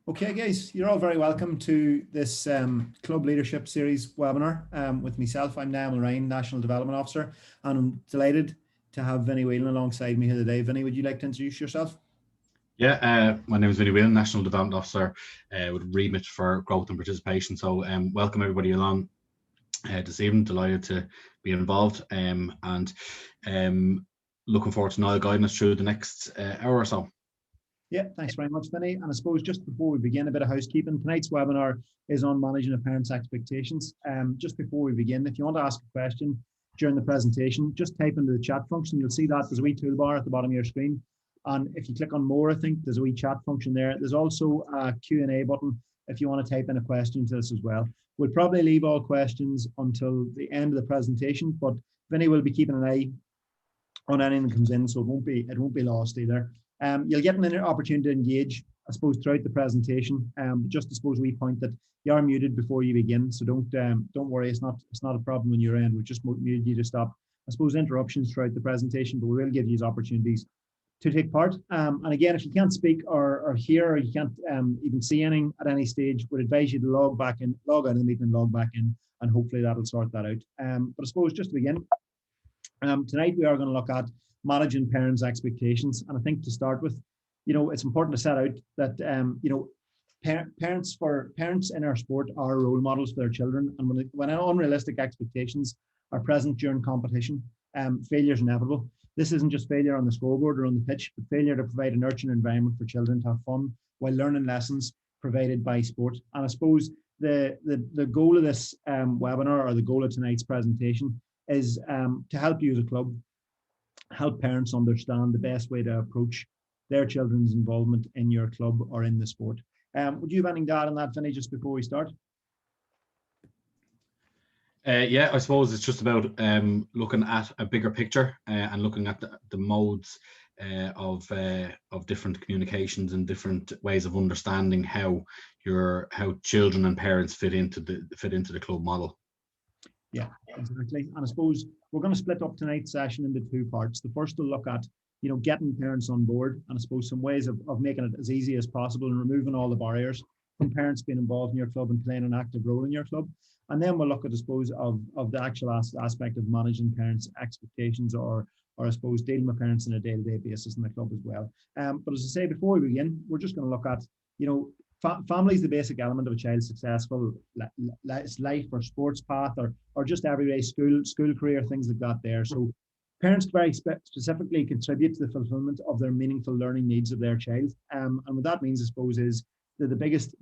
Okay, guys, you're all very welcome to this Club Leadership Series webinar with myself. I'm Niall Ryan, National Development Officer, and I'm delighted to have Vinny Whelan alongside me here today. Vinny, would you like to introduce yourself? Yeah, my name is Vinny Whelan, National Development Officer with Remit for Growth and Participation. So welcome everybody along this evening. Delighted to be involved and looking forward to Niall guiding us through the next hour or so. Yeah, thanks very much, Vinny. And I suppose just before we begin, a bit of housekeeping. Tonight's webinar is on managing a parent's expectations. Just before we begin, if you want to ask a question during the presentation, just type into the chat function. You'll see that there's a wee toolbar at the bottom of your screen. And if you click on more, I think there's a wee chat function there. There's also a Q&A button if you want to type in a question to us as well. We'll probably leave all questions until the end of the presentation, but Vinny will be keeping an eye on anything that comes in, so it won't be lost either. You'll get an opportunity to engage, I suppose, throughout the presentation. Just I suppose we point that you are muted before you begin, so don't worry. It's not a problem on your end. We just mute you to stop, I suppose, interruptions throughout the presentation, but we will give you these opportunities to take part. And again, if you can't speak or hear, or you can't even see anything at any stage, would advise you to log out of the meeting and log back in, and hopefully that'll sort that out. But I suppose just to begin, tonight we are going to look at managing parents' expectations. And I think to start with, it's important to set out that, parents in our sport are role models for their children. And when unrealistic expectations are present during competition, failure is inevitable. This isn't just failure on the scoreboard or on the pitch, but failure to provide a nurturing environment for children to have fun while learning lessons provided by sport. And I suppose the goal of this webinar, or the goal of tonight's presentation, is to help you as a club help parents understand the best way to approach their children's involvement in your club or in the sport. Would you have anything to add on that, Vinny, just before we start? Yeah, I suppose it's just about looking at a bigger picture and looking at the modes of different communications and different ways of understanding how children and parents fit into the club model. Yeah, exactly. And I suppose we're going to split up tonight's session into two parts. The first will look at, getting parents on board, and I suppose some ways of making it as easy as possible and removing all the barriers from parents being involved in your club and playing an active role in your club. And then we'll look at, I suppose, of the actual aspect of managing parents' expectations, or I suppose dealing with parents on a day-to-day basis in the club as well. But as I say, before we begin, we're just going to look at, family is the basic element of a child's successful life or sports path, or just everyday school career, things like that there. So parents very specifically contribute to the fulfillment of their meaningful learning needs of their child. And what that means, I suppose, is they're the biggest,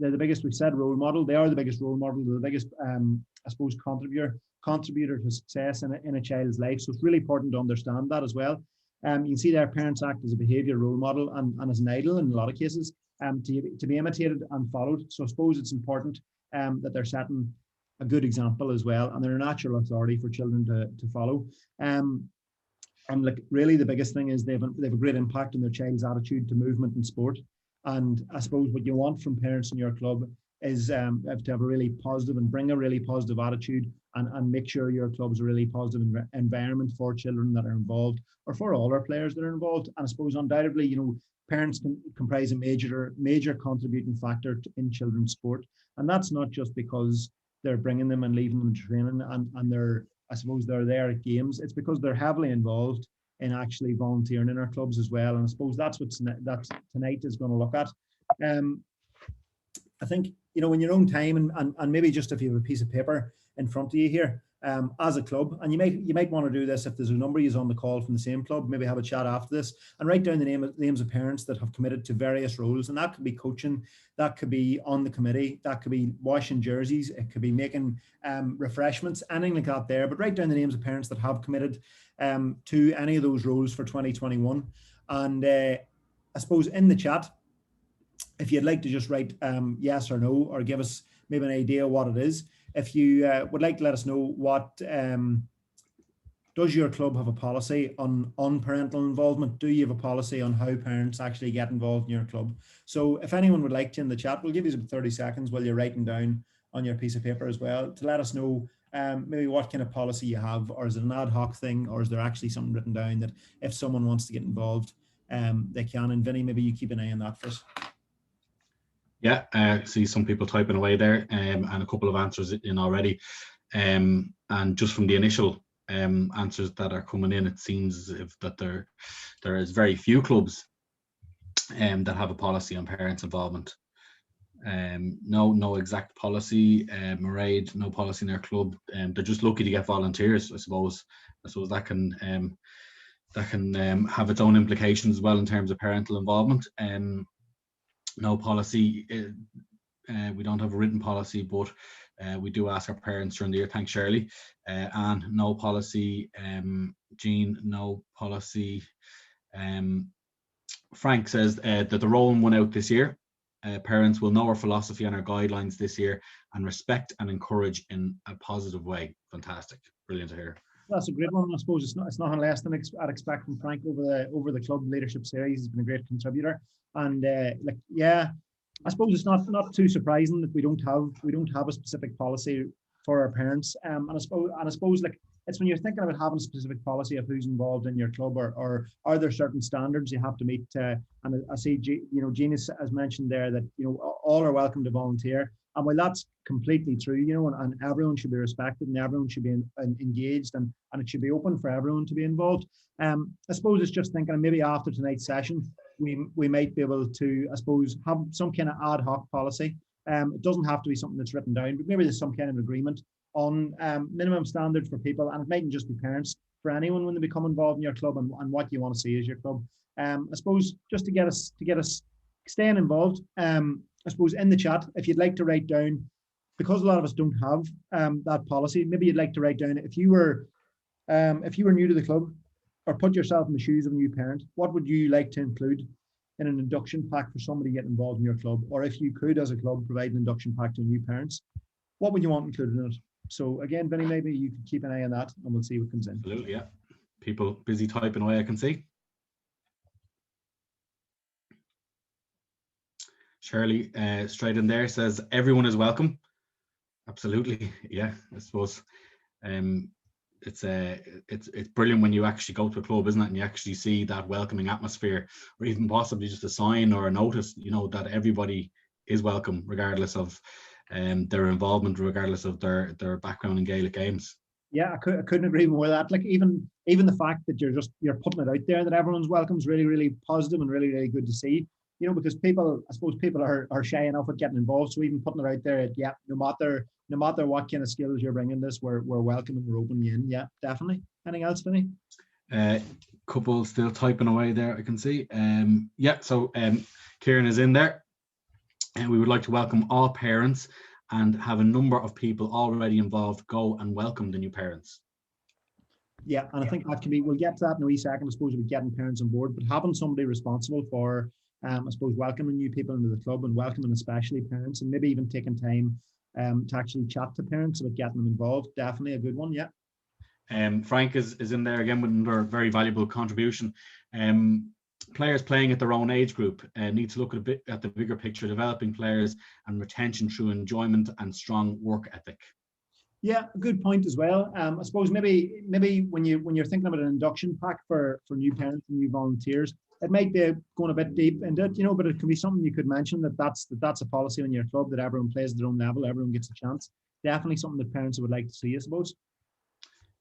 we've said, role model. They are the biggest role model, they're the biggest, I suppose, contributor to success in a child's life. So it's really important to understand that as well. You can see their parents act as a behavior role model and as an idol in a lot of cases. To be imitated and followed. So I suppose it's important that they're setting a good example as well, and they're a natural authority for children to follow. And like, really the biggest thing is they have a great impact on their child's attitude to movement and sport. And I suppose what you want from parents in your club is to have a really positive and bring a really positive attitude, and make sure your club's a really positive environment for children that are involved, or for all our players that are involved. And I suppose undoubtedly, parents can comprise a major contributing factor in children's sport. And that's not just because they're bringing them and leaving them to training and they're there at games. It's because they're heavily involved in actually volunteering in our clubs as well. And I suppose that's what tonight is going to look at. I think, in your own time, and maybe just if you have a piece of paper in front of you here, as a club, and you might want to do this if there's a number of you on the call from the same club, maybe have a chat after this and write down the names of parents that have committed to various roles. And that could be coaching, that could be on the committee, that could be washing jerseys, it could be making refreshments, anything like that there. But write down the names of parents that have committed to any of those roles for 2021. And I suppose in the chat, if you'd like to just write yes or no, or give us maybe an idea what it is. If you would like to let us know what, does your club have a policy on parental involvement? Do you have a policy on how parents actually get involved in your club? So if anyone would like to in the chat, we'll give you 30 seconds while you're writing down on your piece of paper as well, to let us know maybe what kind of policy you have, or is it an ad hoc thing, or is there actually something written down that if someone wants to get involved, they can. And Vinny, maybe you keep an eye on that for us. Yeah, see some people typing away there, and a couple of answers in already. And just from the initial answers that are coming in, it seems as if that there is very few clubs that have a policy on parents' involvement. No exact policy. Mairead, no policy in their club. They're just lucky to get volunteers, I suppose. That can have its own implications as well in terms of parental involvement. No policy. We don't have a written policy, but we do ask our parents during the year. Thanks, Shirley. And no policy. Jean, no policy. Frank says that the Rowan won out this year. Parents will know our philosophy and our guidelines this year and respect and encourage in a positive way. Fantastic. Brilliant to hear. That's a great one. I suppose it's nothing less than I'd expect from Frank over the club leadership series. He's been a great contributor, and I suppose it's not too surprising that we don't have a specific policy for our parents. And I suppose like it's when you're thinking about having a specific policy of who's involved in your club, or are there certain standards you have to meet? And I see, Jean has mentioned there that all are welcome to volunteer. And while that's completely true, and everyone should be respected and everyone should be engaged, and it should be open for everyone to be involved. I suppose it's just thinking maybe after tonight's session, we might be able to, I suppose, have some kind of ad hoc policy. It doesn't have to be something that's written down, but maybe there's some kind of agreement on minimum standards for people, and it mightn't just be parents, for anyone when they become involved in your club and what you want to see as your club. I suppose just to get us staying involved. I suppose in the chat, if you'd like to write down, because a lot of us don't have that policy, maybe you'd like to write down if you were new to the club, or put yourself in the shoes of a new parent, what would you like to include in an induction pack for somebody getting involved in your club? Or if you could, as a club, provide an induction pack to new parents, what would you want included in it? So again, Vinny, maybe you could keep an eye on that and we'll see what comes in. Absolutely, yeah. People busy typing away, I can see. Shirley, straight in there, says everyone is welcome. Absolutely, yeah. I suppose it's brilliant when you actually go to a club, isn't it? And you actually see that welcoming atmosphere, or even possibly just a sign or a notice, that everybody is welcome, regardless of their involvement, regardless of their background in Gaelic games. Yeah, I couldn't agree more with that. Like even the fact that you're putting it out there that everyone's welcome is really, really positive and really, really good to see. Because people are shy enough at getting involved. So even putting it out there, no matter what kind of skills you're bringing this, we're welcome and we're opening you in. Yeah, definitely. Anything else, Vinny? Couple still typing away there, I can see. So Kieran is in there. And we would like to welcome all parents and have a number of people already involved go and welcome the new parents. Yeah, and I think that can be, we'll get to that in a wee second, I suppose, with getting parents on board, but having somebody responsible for, I suppose, welcoming new people into the club and welcoming especially parents, and maybe even taking time to actually chat to parents about getting them involved. Definitely a good one, yeah. Frank is in there again with another very valuable contribution. Players playing at their own age group need to look at the bigger picture, developing players and retention through enjoyment and strong work ethic. Yeah, a good point as well. I suppose maybe when you're thinking about an induction pack for new parents and new volunteers, it might be going a bit deep into it, but it can be something you could mention that's a policy on your club, that everyone plays at their own level, everyone gets a chance. Definitely something that parents would like to see, I suppose.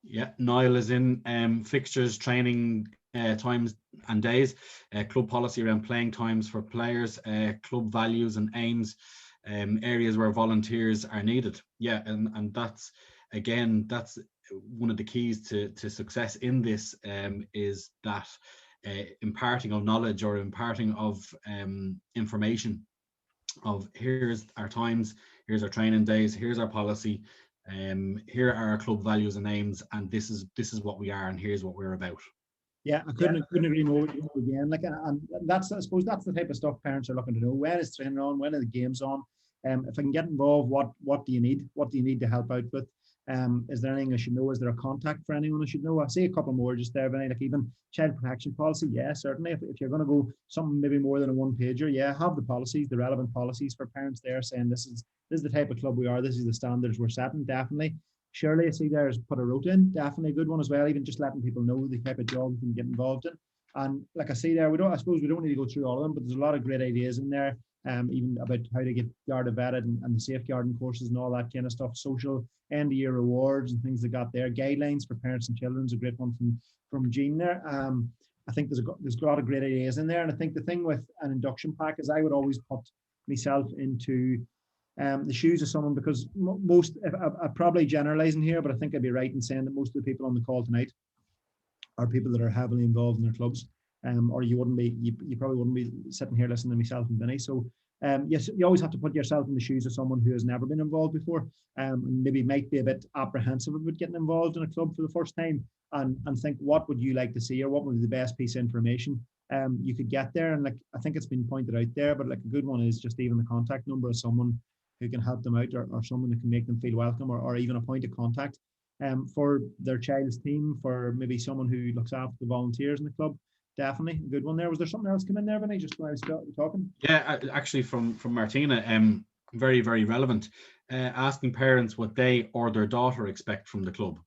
Yeah, Niall is in fixtures, training times and days, club policy around playing times for players, club values and aims, areas where volunteers are needed. Yeah, and that's one of the keys to success in this, is that imparting of knowledge or imparting of information of here's our times, here's our training days, here's our policy, here are our club values and aims, and this is what we are, and here's what we're about. Yeah, I couldn't agree more with you again. Like, and that's, I suppose, that's the type of stuff parents are looking to know. When is training on? When are the games on? If I can get involved, what do you need? What do you need to help out with? Is there anything I should know? Is there a contact for anyone I should know? I see a couple more just there, Vinny, like even child protection policy. Yeah, certainly. If you're going to go something maybe more than a one pager, yeah, have the policies, the relevant policies for parents there saying this is the type of club we are. This is the standards we're setting. Definitely. Shirley, I see there's put a route in. Definitely a good one as well. Even just letting people know the type of jobs you can get involved in. And like I say there, I suppose we don't need to go through all of them, but there's a lot of great ideas in there, even about how to get Garda vetted and the safeguarding courses and all that kind of stuff, social end of year rewards and things like that there. Guidelines for parents and children is a great one from Jean there. I think there's a lot of great ideas in there. And I think the thing with an induction pack is I would always put myself into the shoes of someone, because most, I'm probably generalizing here, but I think I'd be right in saying that most of the people on the call tonight are people that are heavily involved in their clubs, or you probably wouldn't be sitting here listening to myself and Vinny. So yes, you always have to put yourself in the shoes of someone who has never been involved before, and maybe might be a bit apprehensive about getting involved in a club for the first time, and think, what would you like to see, or what would be the best piece of information you could get there. And like, I think it's been pointed out there, but like a good one is just even the contact number of someone who can help them out, or someone that can make them feel welcome, or even a point of contact for their child's team, for maybe someone who looks after the volunteers in the club. Definitely a good one there. Was there something else come in there, Vinny, just when I was talking? Yeah, actually from Martina, very, very relevant. Asking parents what they or their daughter expect from the club.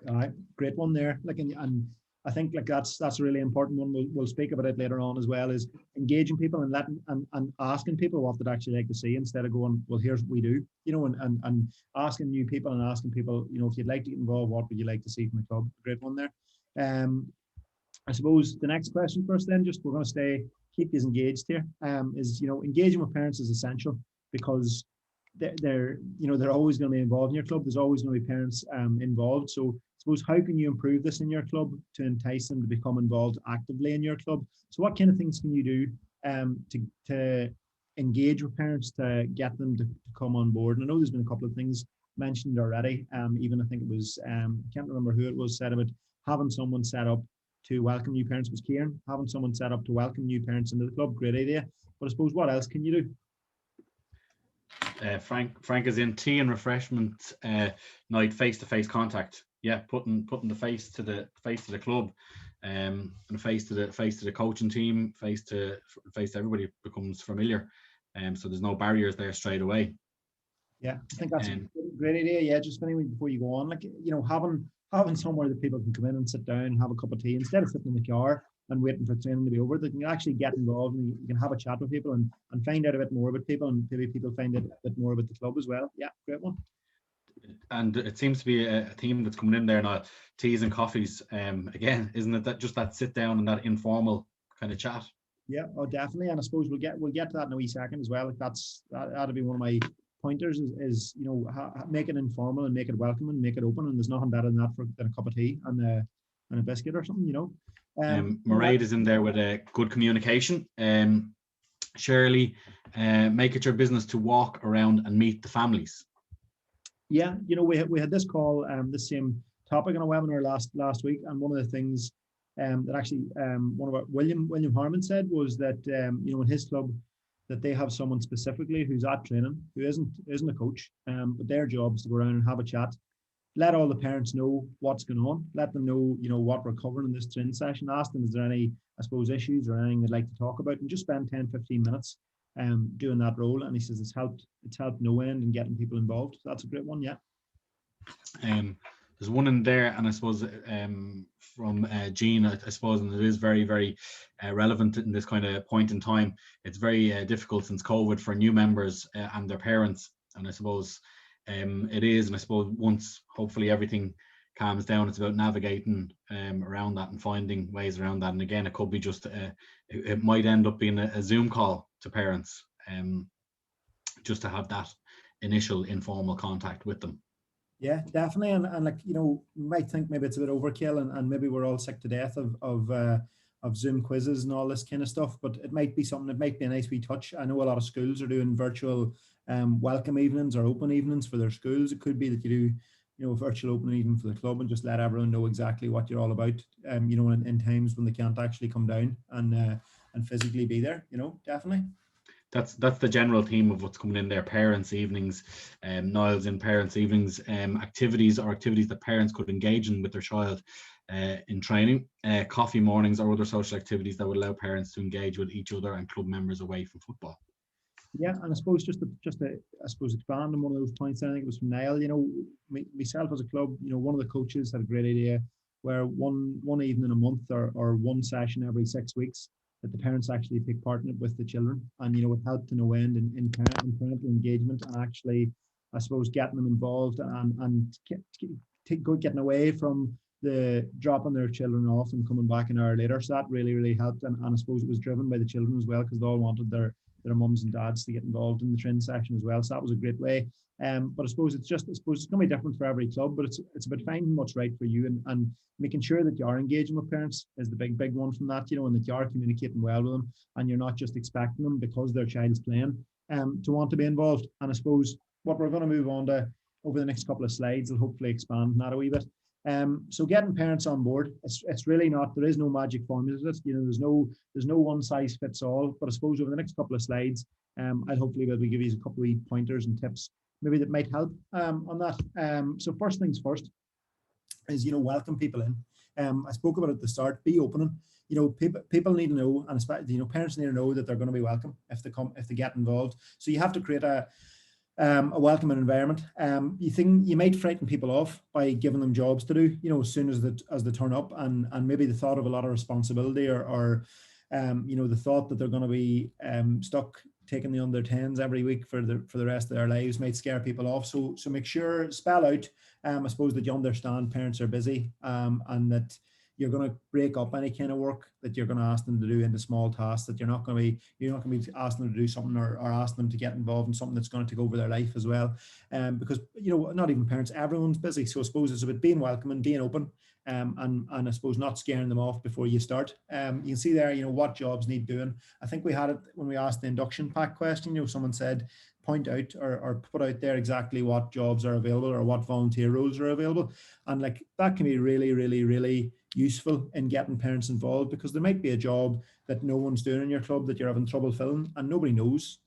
All right, great one there. Like, and I think like that's a really important one. We'll speak about it later on as well, is engaging people and letting and asking people what they'd actually like to see, instead of going, well, here's what we do, and asking new people and asking people, if you'd like to get involved, what would you like to see from the club? Great one there. I suppose the next question for us then, just we're going to keep these engaged here, is, engaging with parents is essential, because they're always going to be involved in your club. There's always going to be parents involved. So I suppose, how can you improve this in your club to entice them to become involved actively in your club? So what kind of things can you do to engage with parents, to get them to come on board? And I know there's been a couple of things mentioned already. Even I think it was, I can't remember who it was, said about having someone set up to welcome new parents. Was Kieran, having someone set up to welcome new parents into the club? Great idea. But I suppose, what else can you do? Frank is in tea and refreshment night, face-to-face contact. Yeah, putting the face to the club, and face to the coaching team, face to everybody becomes familiar, so there's no barriers there straight away. Yeah, I think that's a great idea. Yeah, just anyway, before you go on, like, having somewhere that people can come in and sit down and have a cup of tea, instead of sitting in the car and waiting for training to be over. They can actually get involved, and you can have a chat with people and find out a bit more about people, and maybe people find out a bit more about the club as well. Yeah, great one. And it seems to be a theme that's coming in there now, teas and coffees. Again, isn't it that just that sit down and that informal kind of chat? Yeah, oh, definitely. And I suppose we'll get to that in a wee second as well. Like that'll be one of my pointers, is make it informal and make it welcome and make it open. And there's nothing better than that than a cup of tea and a biscuit or something, Mairead is in there with a good communication. Shirley, make it your business to walk around and meet the families. Yeah, we had this call, the same topic on a webinar last week, and one of the things that actually one of our William Harmon said was that in his club, that they have someone specifically who's at training, who isn't a coach, but their job is to go around and have a chat, let all the parents know what's going on, let them know what we're covering in this training session, ask them, is there any, I suppose, issues or anything they'd like to talk about, and just spend 10-15 minutes doing that role. And he says it's helped no end in getting people involved. So that's a great one. Yeah. There's one in there, and I suppose from Jean, I suppose, and it is very, very relevant in this kind of point in time. It's very difficult since COVID for new members and their parents, and I suppose it is, and I suppose once hopefully everything calms down, it's about navigating around that and finding ways around that. And again, it could be just it might end up being a Zoom call to parents, just to have that initial informal contact with them. Yeah, definitely. And like, you might think maybe it's a bit overkill, and maybe we're all sick to death of Zoom quizzes and all this kind of stuff, but it might be something, it might be a nice wee touch. I know a lot of schools are doing virtual welcome evenings or open evenings for their schools. It could be that you do, a virtual open evening for the club and just let everyone know exactly what you're all about, in times when they can't actually come down and physically be there, definitely. That's the general theme of what's coming in there. Parents' evenings, Niall's in parents' evenings, activities that parents could engage in with their child in training, coffee mornings or other social activities that would allow parents to engage with each other and club members away from football. Yeah, and I suppose just to expand on one of those points, I think it was from Niall, myself as a club, one of the coaches had a great idea where one evening a month or one session every 6 weeks, that the parents actually take part in it with the children. And, it helped to no end in parental engagement, and actually, I suppose, getting them involved and getting away from the dropping their children off and coming back an hour later. So that really, really helped. And I suppose it was driven by the children as well, because they all wanted their mums and dads to get involved in the training section as well. So that was a great way. But I suppose it's going to be different for every club, but it's about finding what's right for you, and making sure that you are engaging with parents is the big one from that, and that you are communicating well with them, and you're not just expecting them because their child's playing to want to be involved. And I suppose what we're going to move on to over the next couple of slides will hopefully expand on that a wee bit. So getting parents on board, it's really not, there is no magic formula to this. There's no one size fits all. But I suppose over the next couple of slides, I'll hopefully be able to give you a couple of pointers and tips maybe that might help on that. So first things first is, welcome people in. I spoke about it at the start, be opening. People need to know, and especially, parents need to know that they're going to be welcome if they get involved. So you have to create a welcoming environment. You might frighten people off by giving them jobs to do, as soon as they turn up, and maybe the thought of a lot of responsibility or the thought that they're going to be stuck taking the under 10s every week for the rest of their lives might scare people off. So make sure, spell out, I suppose, that you understand parents are busy, and that you're going to break up any kind of work that you're going to ask them to do into small tasks, that you're not going to be asking them to do something or asking them to get involved in something that's going to take over their life as well. Because, not even parents, everyone's busy. So I suppose it's about being welcoming, being open, and I suppose not scaring them off before you start. You can see there, what jobs need doing. I think we had it when we asked the induction pack question, someone said, point out or put out there exactly what jobs are available or what volunteer roles are available. And like that can be really, really, really useful in getting parents involved, because there might be a job that no one's doing in your club that you're having trouble filling, and nobody knows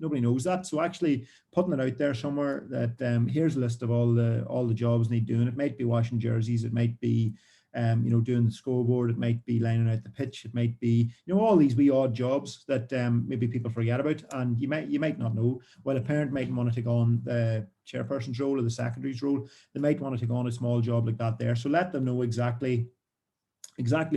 that. So actually putting it out there somewhere that here's a list of all the jobs need doing. It might be washing jerseys, it might be doing the scoreboard, it might be lining out the pitch, it might be all these wee odd jobs that maybe people forget about, and you might not know. Well, a parent might want to take on the chairperson's role or the secretary's role. They might want to take on a small job like that there. So let them know exactly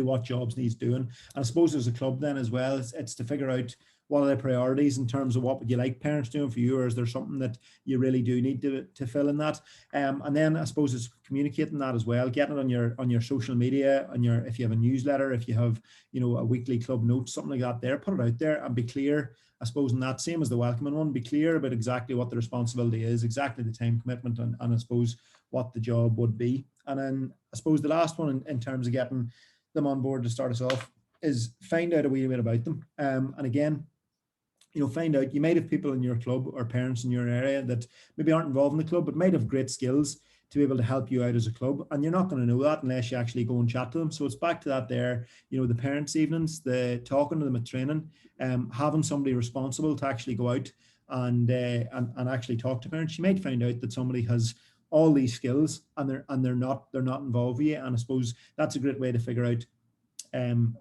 what jobs needs doing. And I suppose as a club then as well, it's to figure out what are the priorities in terms of what would you like parents doing for you, or is there something that you really do need to fill in that? And then I suppose it's communicating that as well, getting it on your social media, if you have a newsletter, if you have a weekly club note, something like that there, put it out there and be clear, I suppose, in that same as the welcoming one, be clear about exactly what the responsibility is, exactly the time commitment, and I suppose what the job would be. And then I suppose the last one in terms of getting them on board to start us off is find out a wee bit about them. And again, find out, you might have people in your club or parents in your area that maybe aren't involved in the club, but might have great skills to be able to help you out as a club. And you're not going to know that unless you actually go and chat to them. So it's back to that there, the parents' evenings, the talking to them at training, having somebody responsible to actually go out and actually talk to parents. You might find out that somebody has all these skills and they're not involved with you. And I suppose that's a great way to figure out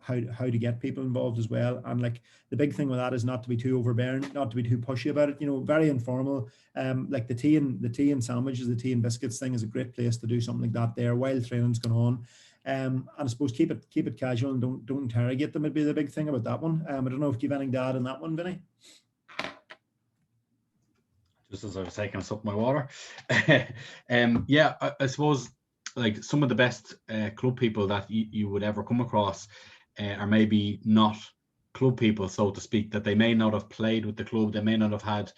how to get people involved as well. And like the big thing with that is not to be too overbearing, not to be too pushy about it, very informal. Like the tea and sandwiches, the tea and biscuits thing is a great place to do something like that there while training's going on. And I suppose keep it casual and don't interrogate them. It'd be the big thing about that one. I don't know if you have anything to add on that one, Vinny. Just as I was taking a sip of my water. Yeah, I suppose like some of the best club people that you would ever come across are maybe not club people, so to speak, that they may not have played with the club, they may not have had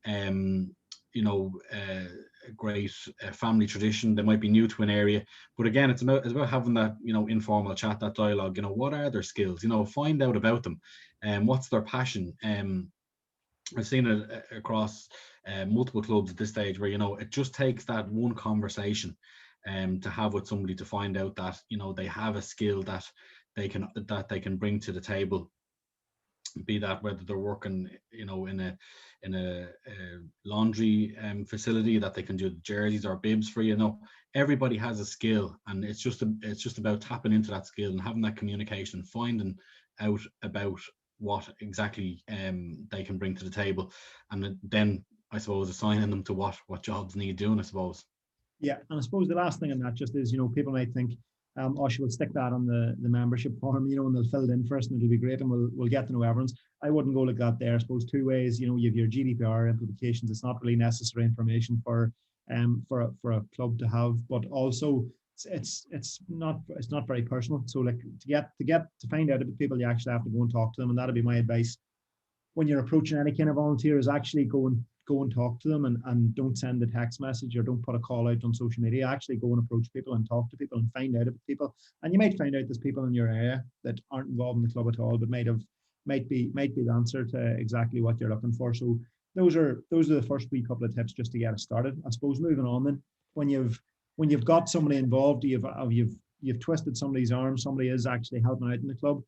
a great family tradition, they might be new to an area, but again it's about having that informal chat, that dialogue. What are their skills, find out about them, and what's their passion. I've seen it across multiple clubs at this stage where it just takes that one conversation to have with somebody to find out that they have a skill that they can bring to the table, be that whether they're working in a laundry facility that they can do jerseys or bibs for. Everybody has a skill, and it's just about tapping into that skill and having that communication, finding out about what exactly they can bring to the table, and then I suppose assigning them to what jobs need doing, I suppose. Yeah, and I suppose the last thing on that just is, people might think, We'll stick that on the membership form, and they'll fill it in first, and it'll be great, and we'll get to know everyone's. I wouldn't go like that there. I suppose two ways. You have your GDPR implications. It's not really necessary information for a club to have, but also it's not very personal. So like to find out about people, you actually have to go and talk to them, and that'd be my advice when you're approaching any kind of volunteer, is actually go and talk to them, and don't send a text message or don't put a call out on social media. Actually go and approach people and talk to people and find out about people. And you might find out there's people in your area that aren't involved in the club at all, but might be the answer to exactly what you're looking for. So those are the first wee couple of tips just to get us started. I suppose moving on then, when you've got somebody involved, you've twisted somebody's arm, somebody is actually helping out in the club.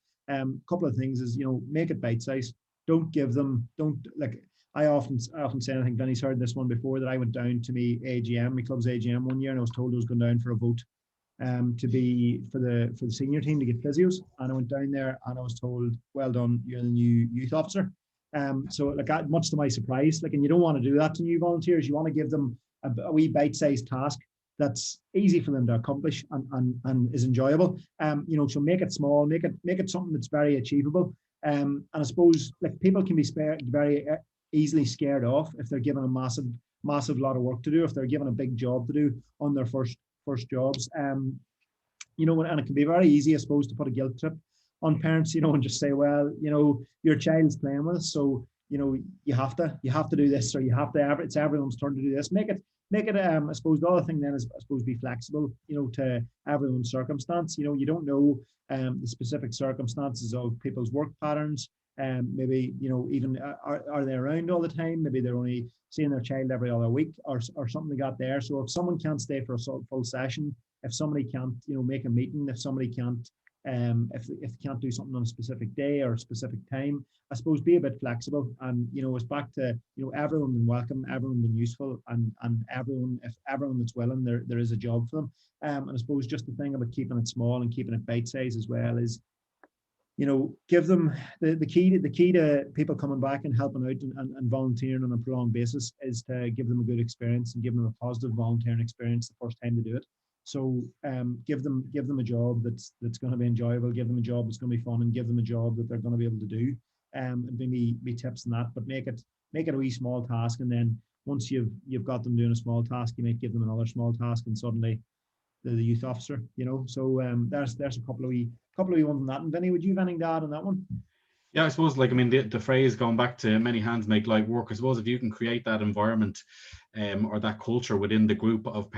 Couple of things is, make it bite size. Don't I often say, I think Vinny's heard this one before, that I went down to my club's AGM one year, and I was told I was going down for a vote to be for the senior team to get physios, and I went down there and I was told, well done, you're the new youth officer. So much to my surprise, and you don't want to do that to new volunteers. You want to give them a wee bite-sized task that's easy for them to accomplish and is enjoyable. So make it small, make it something that's very achievable. And I suppose people can be very easily scared off if they're given a massive lot of work to do, if they're given a big job to do on their first jobs. And it can be very easy, I suppose, to put a guilt trip on parents, and just say, well, your child's playing with us, so you have to do this, or it's everyone's turn to do this. Make it I suppose the other thing then is, I suppose, be flexible, to everyone's circumstance. You don't know the specific circumstances of people's work patterns. Maybe, even are they around all the time? Maybe they're only seeing their child every other week, or something like that there. So if someone can't stay for a full session, if somebody can't, make a meeting, if somebody can't, if they can't do something on a specific day or a specific time, I suppose be a bit flexible. And it's back to everyone being welcome, everyone being useful, and if everyone that's willing, there is a job for them. And I suppose just the thing about keeping it small and keeping it bite size as well is, give them the key to people coming back and helping out and volunteering on a prolonged basis is to give them a good experience and give them a positive volunteering experience the first time they do it. So give them a job that's going to be enjoyable, give them a job that's going to be fun, and give them a job that they're going to be able to do. And maybe tips on that, but make it a wee small task, and then once you've got them doing a small task, you might give them another small task, and suddenly they're the youth officer. So there's a couple of wee ones on that. And Vinny, would you have anything to add on that one? Yeah, I suppose, the phrase going back to many hands make light work. I suppose if you can create that environment or that culture within the group of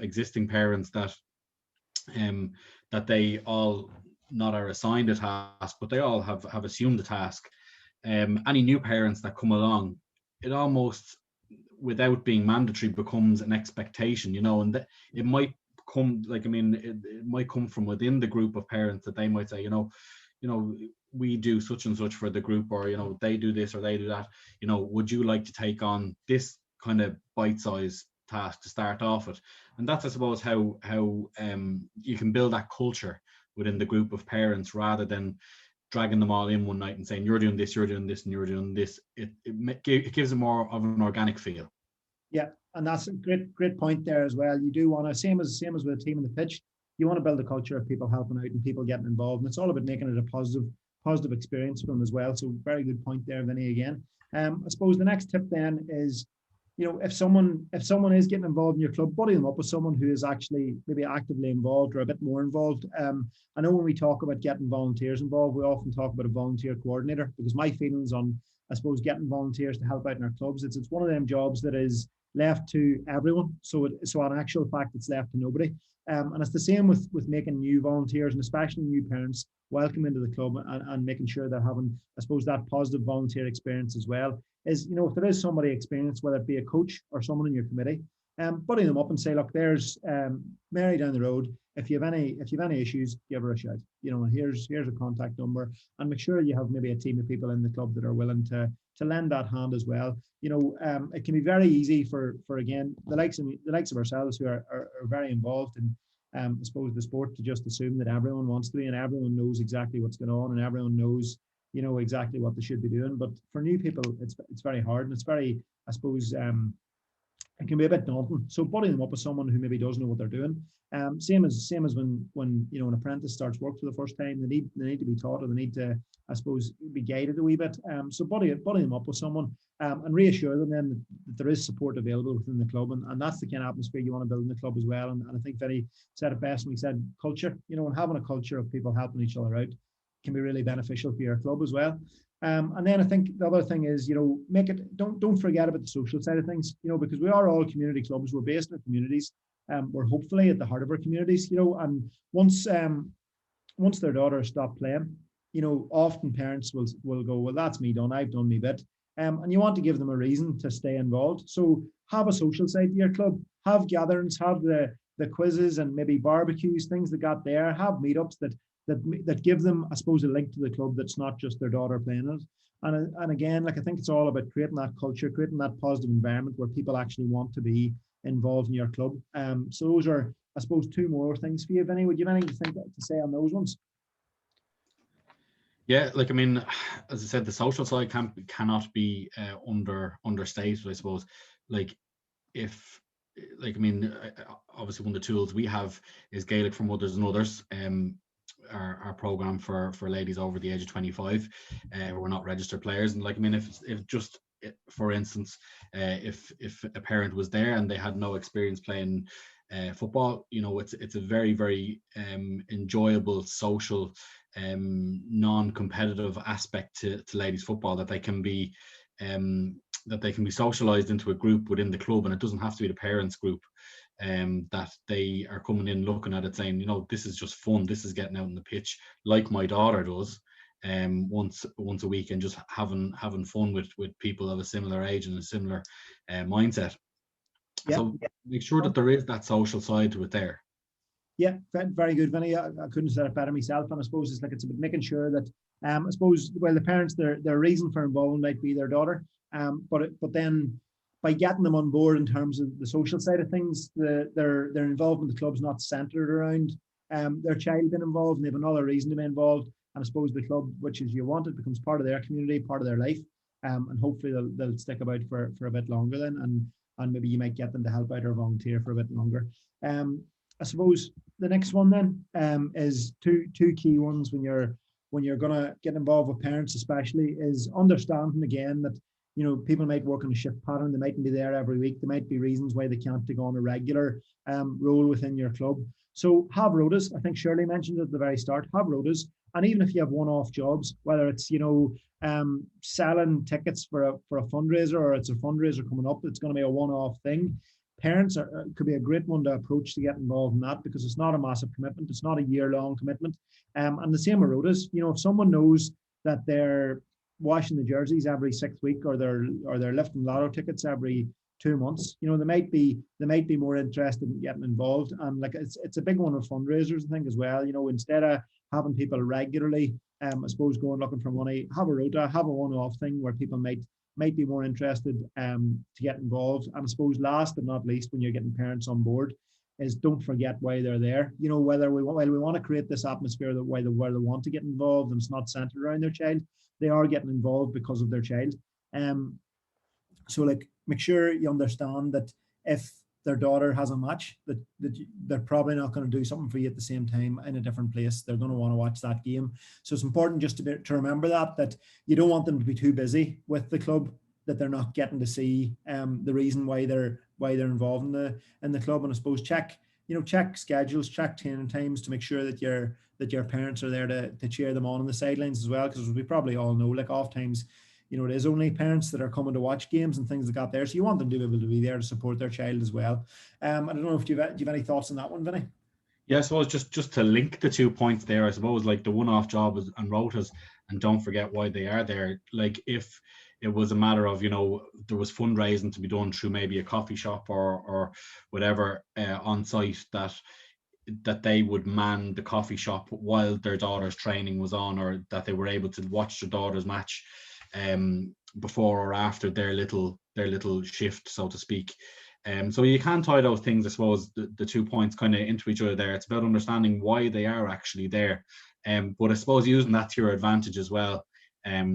existing parents that they all not are assigned a task, but they all have assumed the task. Any new parents that come along, it almost, without being mandatory, becomes an expectation, and it might come, it might come from within the group of parents that they might say, we do such and such for the group, or they do this or they do that, would you like to take on this kind of bite-sized task to start off with? And that's, I suppose, how you can build that culture within the group of parents, rather than dragging them all in one night and saying, you're doing this, and you're doing this. It gives it more of an organic feel. Yeah, and that's a great point there as well. You do want to, same as with a team in the pitch, you want to build a culture of people helping out and people getting involved, and it's all about making it a positive experience for them as well. So very good point there, Vinny, again. I suppose the next tip then is, if someone is getting involved in your club, buddy them up with someone who is actually maybe actively involved or a bit more involved. I know when we talk about getting volunteers involved, we often talk about a volunteer coordinator, because my feelings on, I suppose, getting volunteers to help out in our clubs, it's one of them jobs that is left to everyone. So in actual fact, it's left to nobody. And it's the same with making new volunteers, and especially new parents, welcome into the club, and making sure they're having, I suppose, that positive volunteer experience as well. Is, if there is somebody experienced, whether it be a coach or someone in your committee, buddy them up and say, look, there's Mary down the road. If you have any issues, give her a shout. And here's a contact number, and make sure you have maybe a team of people in the club that are willing to lend that hand as well. It can be very easy for again the likes of ourselves, who are very involved in I suppose the sport, to just assume that everyone wants to be, and everyone knows exactly what's going on, and everyone knows exactly what they should be doing. But for new people, it's very hard, and it's very, I suppose, it can be a bit daunting. So buddying them up with someone who maybe does know what they're doing. Same as when an apprentice starts work for the first time, they need to be taught, or they need to, I suppose, be guided a wee bit. So buddy them up with someone, and reassure them then that there is support available within the club, and that's the kind of atmosphere you want to build in the club as well. And I think Vinny said it best when he said culture. And having a culture of people helping each other out can be really beneficial for your club as well. And then I think the other thing is, don't forget about the social side of things, because we are all community clubs. We're based in our communities. We're hopefully at the heart of our communities, and once their daughter stopped playing, often parents will go, well, that's me done. I've done me bit. And you want to give them a reason to stay involved. So have a social side to your club, have gatherings, have the quizzes and maybe barbecues, things that got there, have meetups that give them, I suppose, a link to the club that's not just their daughter playing it. And again, I think it's all about creating that culture, creating that positive environment where people actually want to be involved in your club. So those are, I suppose, two more things for you, Vinny. Would you have anything to say on those ones? Yeah, as I said, the social side cannot be understated, I suppose. Obviously one of the tools we have is Gaelic for Mothers and Others. Our program for ladies over the age of 25 who are not registered players. And for instance, if a parent was there and they had no experience playing football, it's a very, very enjoyable social non-competitive aspect to ladies football, that they can be socialized into a group within the club, and it doesn't have to be the parents group. That they are coming in looking at it saying, this is just fun, this is getting out on the pitch like my daughter does, once a week, and just having fun with people of a similar age and a similar mindset. Make sure that there is that social side to it there. Yeah, very good, Vinny. I couldn't have said it better myself. And I suppose it's about making sure that, I suppose, the parents, their reason for involvement might be their daughter, but then by getting them on board in terms of the social side of things, their involvement in the club's not centered around their child being involved, and they have another reason to be involved. And I suppose the club, which is you want it, becomes part of their community, part of their life, and hopefully they'll stick about for a bit longer then, and maybe you might get them to help out or volunteer for a bit longer. I suppose the next one then is two key ones when you're going to get involved with parents, especially, is understanding again that people might work on a shift pattern. They mightn't be there every week. There might be reasons why they can't take on a regular role within your club. So have rotas. I think Shirley mentioned at the very start. Have rotas, and even if you have one-off jobs, whether it's selling tickets for a fundraiser, or it's a fundraiser coming up, it's going to be a one-off thing. Parents could be a great one to approach to get involved in that, because it's not a massive commitment. It's not a year-long commitment. And the same with rotas. If someone knows that they're washing the jerseys every 6 weeks, or they're lifting lotto tickets every 2 months, they might be more interested in getting involved. And it's a big one with fundraisers, I think, as well. Instead of having people regularly, I suppose, going looking for money, have a rota, have a one-off thing where people might be more interested to get involved. And I suppose last but not least, when you're getting parents on board, is don't forget why they're there. While we want to create this atmosphere that where they want to get involved, and it's not centered around their child, they are getting involved because of their child. So make sure you understand that if their daughter has a match, that they're probably not going to do something for you at the same time in a different place. They're going to want to watch that game. So it's important just to remember that you don't want them to be too busy with the club, that they're not getting to see the reason why they're involved in the club. And I suppose check schedules, check training times to make sure that your parents are there to cheer them on the sidelines as well, because we probably all know, oftentimes, it is only parents that are coming to watch games and things like that there. So you want them to be able to be there to support their child as well. I don't know if do you have any thoughts on that one, Vinny? Yeah, I suppose just to link the 2 points there, I suppose, the one-off job and rotas, and don't forget why they are there. If it was a matter of, there was fundraising to be done through maybe a coffee shop or whatever on site, that they would man the coffee shop while their daughter's training was on, or that they were able to watch their daughter's match before or after their little shift, so to speak. So you can tie those things, I suppose, the 2 points kind of into each other there. It's about understanding why they are actually there, but I suppose using that to your advantage as well.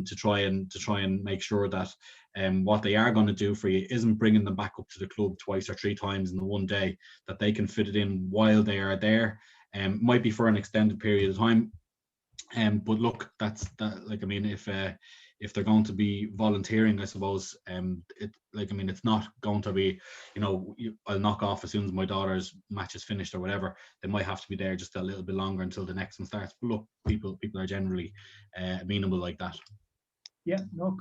to try and make sure that what they are going to do for you isn't bringing them back up to the club twice or three times in the one day, that they can fit it in while they are there. Might be for an extended period of time. But look, that's that. Like, I mean, if they're going to be volunteering, I suppose, it's not going to be, I'll knock off as soon as my daughter's match is finished or whatever. They might have to be there just a little bit longer until the next one starts. But look, people are generally amenable like that. Yeah, no,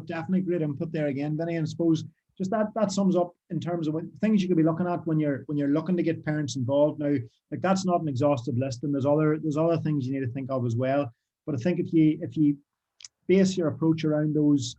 definitely great input there again, Vinny. And I suppose just that sums up in terms of things you could be looking at when you're looking to get parents involved. Now, like, that's not an exhaustive list, and there's other things you need to think of as well. But I think if you base your approach around those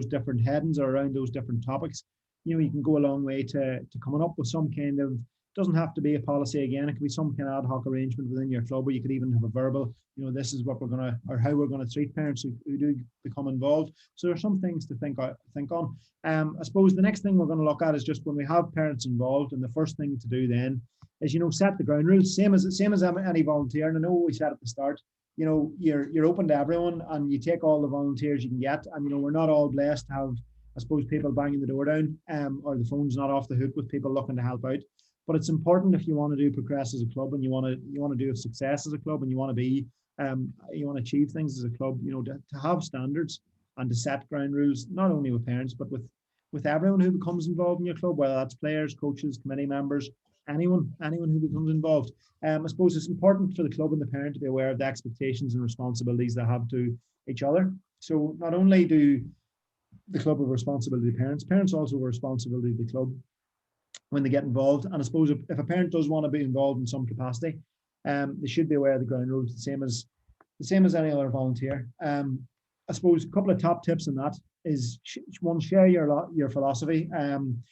different headings or around those different topics, you can go a long way to coming up with some kind of, doesn't have to be a policy again, it could be some kind of ad hoc arrangement within your club, or you could even have a verbal, this is what we're going to, or how we're going to treat parents who do become involved. So there's some things to think on. I suppose the next thing we're going to look at is just when we have parents involved, and the first thing to do then is, set the ground rules, same as any volunteer. And I know what we said at the start, you're open to everyone, and you take all the volunteers you can get. And, we're not all blessed to have, I suppose, people banging the door down, or the phone's not off the hook with people looking to help out. But it's important, if you want to progress as a club, and you want to do a success as a club, and you want to be, you want to achieve things as a club, to have standards and to set ground rules, not only with parents, but with everyone who becomes involved in your club, whether that's players, coaches, committee members, anyone who becomes involved. I suppose it's important for the club and the parent to be aware of the expectations and responsibilities they have to each other. So not only do the club have responsibility to parents also have responsibility to the club when they get involved. And I suppose if a parent does want to be involved in some capacity, they should be aware of the ground rules, the same as any other volunteer. I suppose a couple of top tips on that is, one, share your philosophy and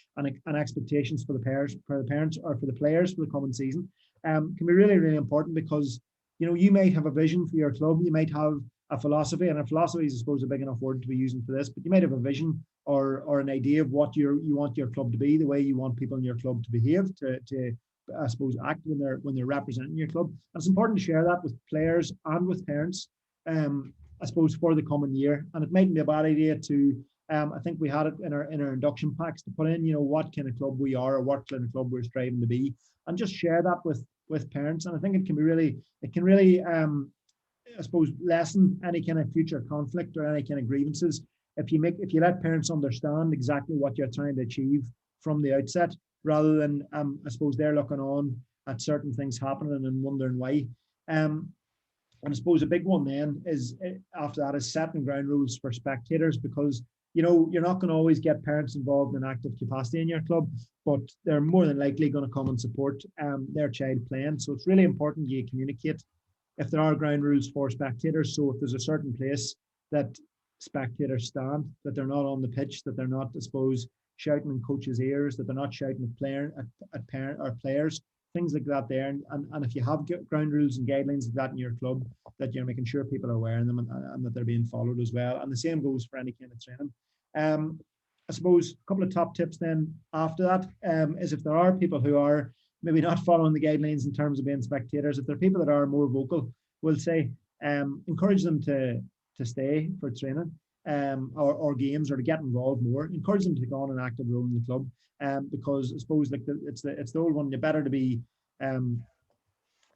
expectations for the parents or for the players for the coming season. Can be really, really important, because you might have a vision for your club, you might have a philosophy, and a philosophy is, I suppose, a big enough word to be using for this, but you might have a vision or an idea of what you want your club to be, the way you want people in your club to behave, to I suppose, act when they're representing your club. And it's important to share that with players and with parents, I suppose, for the coming year. And it mightn't be a bad idea to, I think we had it in our induction packs, to put in, what kind of club we are, or what kind of club we're striving to be, and just share that with parents. And I think it can really, I suppose, lessen any kind of future conflict or any kind of grievances if you let parents understand exactly what you're trying to achieve from the outset, rather than I suppose they're looking on at certain things happening and wondering why. And I suppose a big one then is, after that, is setting ground rules for spectators, because you're not going to always get parents involved in active capacity in your club, but they're more than likely going to come and support their child playing. So it's really important you communicate if there are ground rules for spectators. So if there's a certain place that spectators stand, that they're not on the pitch, that they're not, I suppose, shouting in coaches' ears, that they're not shouting at parent or players, things like that there. And if you have ground rules and guidelines like that in your club, that you're making sure people are wearing them, and that they're being followed as well. And the same goes for any kind of training. I suppose a couple of top tips then after that is, if there are people who are maybe not following the guidelines in terms of being spectators, if there are people that are more vocal, we'll say, encourage them to stay for training or games, or to get involved more. Encourage them to take on an active role in the club, because I suppose, like, it's the old one, you're better to be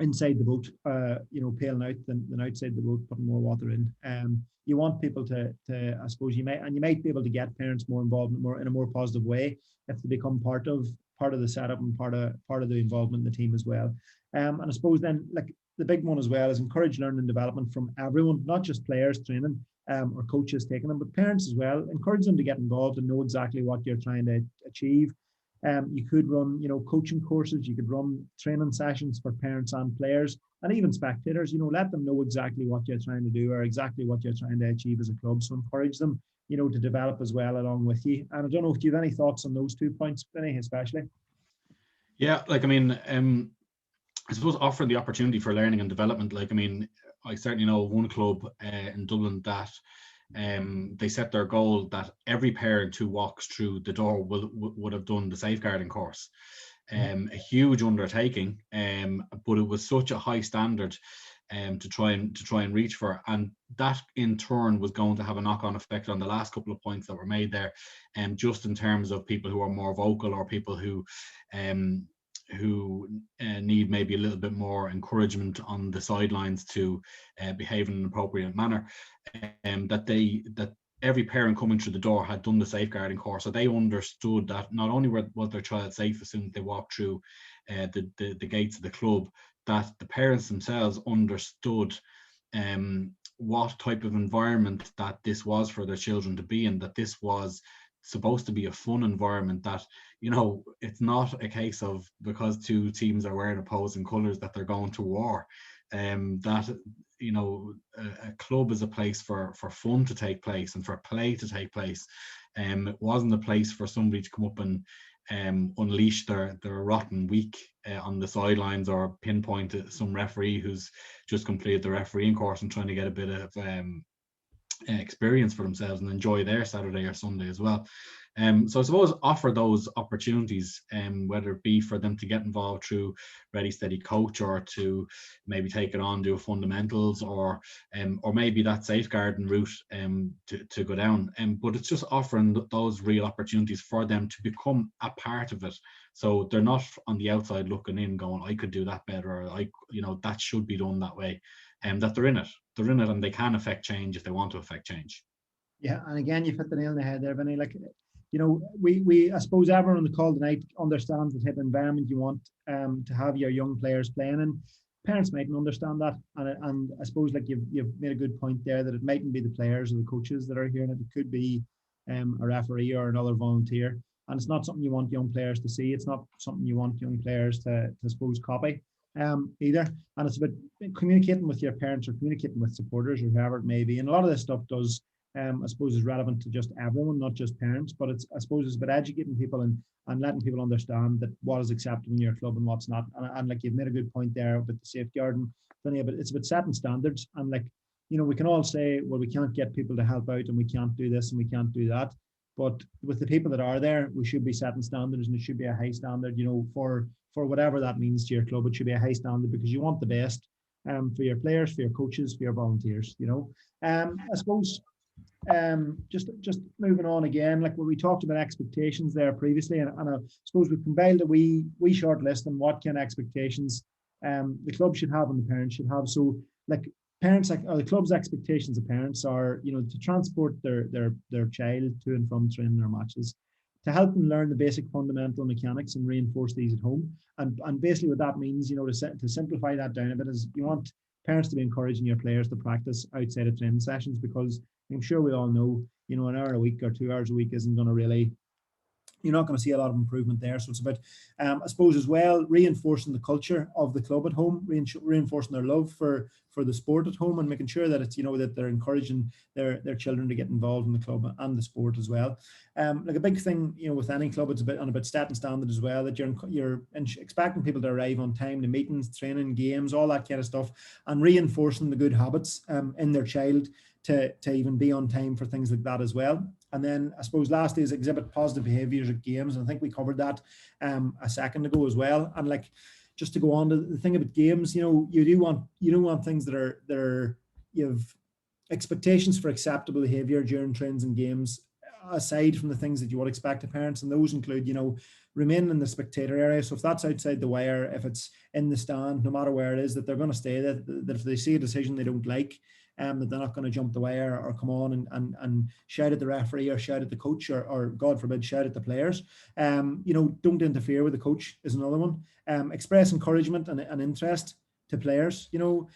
inside the boat, paling out than outside the boat, putting more water in. You want people to I suppose, you might be able to get parents more involved in a more positive way if they become part of the setup and part of the involvement in the team as well. And I suppose then, like, the big one as well is encourage learning and development from everyone, not just players training or coaches taking them, but parents as well. Encourage them to get involved and know exactly what you're trying to achieve. You could run, coaching courses. You could run training sessions for parents and players, and even spectators. Let them know exactly what you're trying to do, or exactly what you're trying to achieve as a club. So encourage them, to develop as well along with you. And I don't know if you have any thoughts on those 2 points, Vinny, especially. Yeah, like, I mean, I suppose offering the opportunity for learning and development. Like, I mean, I certainly know one club in Dublin that they set their goal that every parent who walks through the door would have done the safeguarding course. A huge undertaking, but it was such a high standard to try and reach for, and that in turn was going to have a knock-on effect on the last couple of points that were made there, just in terms of people who are more vocal, or people who need maybe a little bit more encouragement on the sidelines to behave in an appropriate manner, that every parent coming through the door had done the safeguarding course, so they understood that not only was their child safe as soon as they walked through the gates of the club, that the parents themselves understood what type of environment that this was for their children to be in, that this was supposed to be a fun environment, that, you know, it's not a case of because two teams are wearing opposing colours that they're going to war. That, you know, a club is a place for fun to take place and for play to take place. It wasn't a place for somebody to come up and unleash their rotten week on the sidelines, or pinpoint some referee who's just completed the refereeing course and trying to get a bit of experience for themselves and enjoy their Saturday or Sunday as well. So I suppose offer those opportunities, whether it be for them to get involved through Ready Steady Coach, or to maybe take it on, do a fundamentals, or maybe that safeguarding route to go down. But it's just offering those real opportunities for them to become a part of it. So they're not on the outside looking in going, I could do that better, or that should be done that way. That they're in it, and they can affect change if they want to affect change. Yeah, and again, you've hit the nail on the head there, Vinny. Like, you know, we I suppose everyone on the call tonight understands the type of environment you want to have your young players playing in. Parents mightn't understand that, and I suppose, like, you've made a good point there, that it mightn't be the players or the coaches that are hearing it. It could be a referee or another volunteer, and it's not something you want young players to see. It's not something you want young players to suppose copy either. And it's about communicating with your parents, or communicating with supporters, or whoever it may be. And a lot of this stuff does, I suppose, is relevant to just everyone, not just parents. But I suppose it's about educating people and letting people understand that what is acceptable in your club and what's not. And like, you've made a good point there about the safeguarding, but it's about setting standards. And, like, you know, we can all say, well, we can't get people to help out, and we can't do this and we can't do that. But with the people that are there, we should be setting standards, and it should be a high standard, you know, for whatever that means to your club. It should be a high standard, because you want the best for your players, for your coaches, for your volunteers, you know. I suppose just moving on again, like, what we talked about expectations there previously, and I suppose we've compiled a wee short list on what kind of expectations the club should have and the parents should have. So, like, parents, or the club's expectations of parents are, you know, to transport their child to and from training or matches, to help them learn the basic fundamental mechanics and reinforce these at home. And basically what that means, you know, to simplify that down a bit, is you want parents to be encouraging your players to practice outside of training sessions, because I'm sure we all know, you know, an hour a week or 2 hours a week isn't going to really, you're not going to see a lot of improvement there. So it's about, I suppose, as well, reinforcing the culture of the club at home, reinforcing their love for the sport at home, and making sure that it's, you know, that they're encouraging their children to get involved in the club and the sport as well. Like, a big thing, you know, with any club, it's about setting standard as well, that you're expecting people to arrive on time to meetings, training, games, all that kind of stuff, and reinforcing the good habits in their child to even be on time for things like that as well. And then, I suppose, lastly, is exhibit positive behaviours at games. And I think we covered that a second ago as well. And, like, just to go on to the thing about games, you know, you don't want things that are you have expectations for acceptable behaviour during trains and games, aside from the things that you would expect of parents. And those include, you know, remaining in the spectator area. So if that's outside the wire, if it's in the stand, no matter where it is, that they're going to stay, that if they see a decision they don't like, that they're not going to jump the wire or come on and shout at the referee, or shout at the coach, or God forbid, shout at the players. You know, don't interfere with the coach is another one. Express encouragement and interest to players, you know,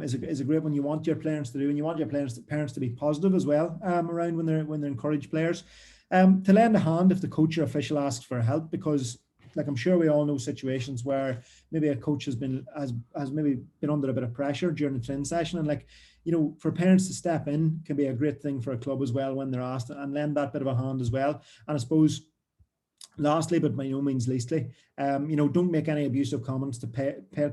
is a great one. You want your parents to do, and you want your parents to be positive as well around when they encourage players. To lend a hand if the coach or official asks for help, because, like, I'm sure we all know situations where maybe a coach has maybe been under a bit of pressure during the training session, and, like, you know, for parents to step in can be a great thing for a club as well when they're asked, and lend that bit of a hand as well. And I suppose, lastly, but by no means leastly, you know, don't make any abusive comments to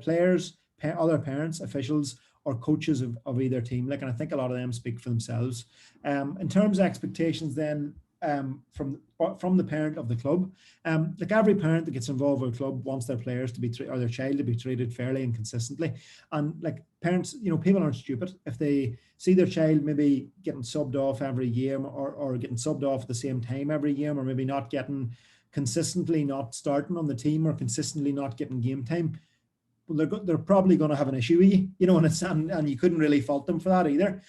players, other parents, officials, or coaches of either team. Like, and I think a lot of them speak for themselves. In terms of expectations, then, from the parent of the club. Like every parent that gets involved with a club wants their players to be or their child to be treated fairly and consistently. And like parents, people aren't stupid. If they see their child maybe getting subbed off every game or getting subbed off at the same time every game, or maybe not getting consistently not starting on the team or consistently not getting game time, well, they're probably going to have an issue with you, and you couldn't really fault them for that either.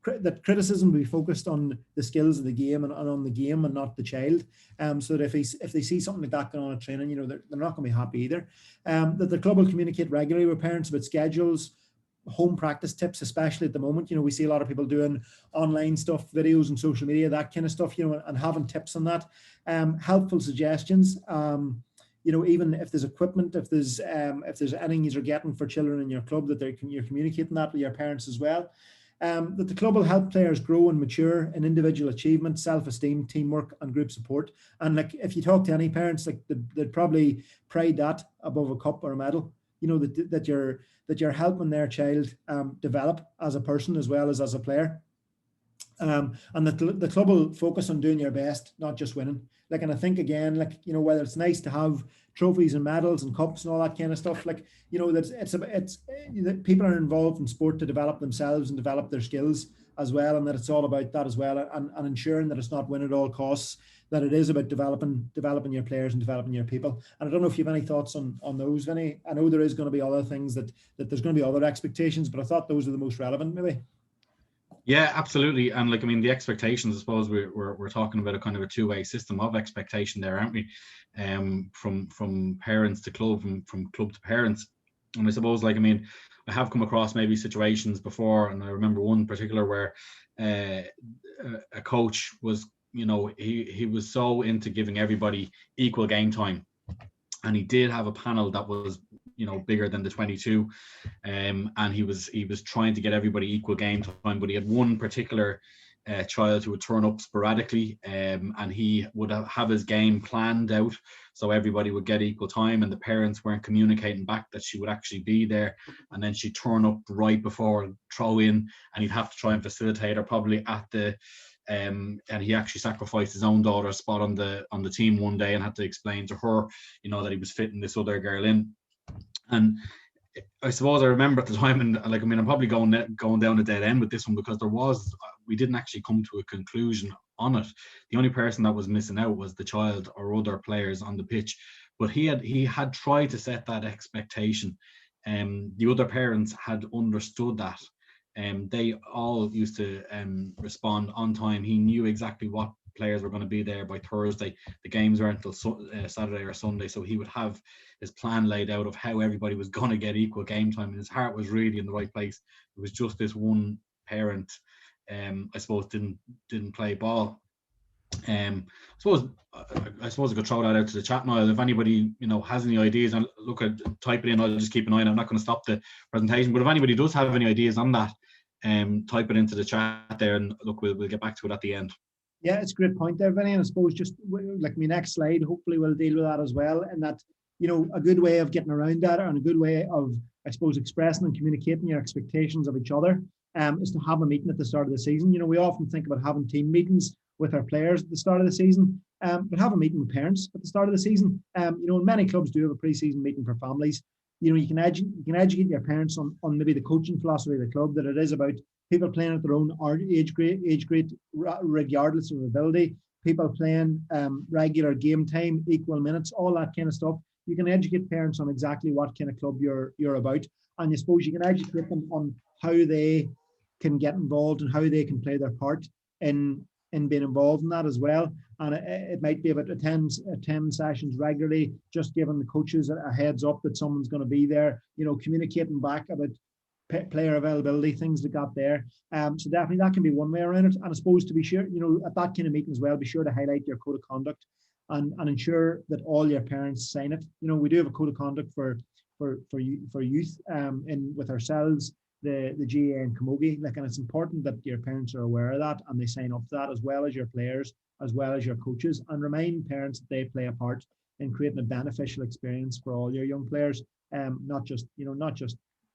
That criticism will be focused on the skills of the game and on the game and not the child. So that if they see something like that going on at training, they're not going to be happy either. That the club will communicate regularly with parents about schedules, home practice tips, especially at the moment. We see a lot of people doing online stuff, videos and social media, that kind of stuff, and having tips on that. Helpful suggestions. Even if there's equipment, if there's anything you're getting for children in your club, that you're communicating that with your parents as well. That the club will help players grow and mature in individual achievement, self-esteem, teamwork, and group support. And like, if you talk to any parents, like they'd probably pride that above a cup or a medal. That you're helping their child develop as a person as well as a player. And that the club will focus on doing your best, not just winning. Like, and I think again, like, whether it's nice to have trophies and medals and cups and all that kind of stuff, like, that people are involved in sport to develop themselves and develop their skills as well, and that it's all about that as well, and ensuring that it's not win at all costs, that it is about developing your players and developing your people. And I don't know if you have any thoughts on those, Vinny. I know there is going to be other things that there's going to be other expectations, but I thought those are the most relevant maybe. Yeah, absolutely. And like, I mean, the expectations, I suppose we're talking about a kind of a two-way system of expectation there, aren't we? From parents to club, from club to parents. And I suppose, like, I mean, I have come across maybe situations before, and I remember one particular where a coach was, he was so into giving everybody equal game time. And he did have a panel that was, bigger than the 22, and he was trying to get everybody equal game time. But he had one particular child who would turn up sporadically, and he would have his game planned out so everybody would get equal time, and the parents weren't communicating back that she would actually be there. And then she'd turn up right before throw in, and he'd have to try and facilitate her probably at the and he actually sacrificed his own daughter's spot on the team one day and had to explain to her, that he was fitting this other girl in. And I suppose I remember at the time, and like, I mean, I'm probably going down a dead end with this one, because we didn't actually come to a conclusion on it. The only person that was missing out was the child or other players on the pitch, but he had tried to set that expectation. The other parents had understood that. They all used to respond on time. He knew exactly what players were going to be there by Thursday. The games weren't until Saturday or Sunday, so he would have his plan laid out of how everybody was going to get equal game time, and his heart was really in the right place. It was just this one parent, I suppose, didn't play ball. I suppose I could throw that out to the chat now. If anybody has any ideas, and look, at type it in. I'll just keep an eye on it. I'm not going to stop the presentation, but if anybody does have any ideas on that, type it into the chat there, and look, we'll get back to it at the end. Yeah, it's a great point there, Vinny. And I suppose just like my next slide, hopefully we'll deal with that as well. And that, a good way of getting around that, and a good way of, I suppose, expressing and communicating your expectations of each other is to have a meeting at the start of the season. We often think about having team meetings with our players at the start of the season, but have a meeting with parents at the start of the season. Many clubs do have a pre-season meeting for families. You can educate your parents on maybe the coaching philosophy of the club, that it is about people playing at their own age grade, regardless of ability, people playing regular game time, equal minutes, all that kind of stuff. You can educate parents on exactly what kind of club you're about, and I suppose you can educate them on how they can get involved and how they can play their part in being involved in that as well. And it might be about attend sessions regularly, just giving the coaches a heads up that someone's going to be there, communicating back about player availability, things that got there. So definitely that can be one way around it. And I suppose, to be sure, at that kind of meeting as well, be sure to highlight your code of conduct and ensure that all your parents sign it. We do have a code of conduct for youth and with ourselves, the GAA and Camogie, and it's important that your parents are aware of that and they sign up to that, as well as your players, as well as your coaches, and remind parents that they play a part in creating a beneficial experience for all your young players, not just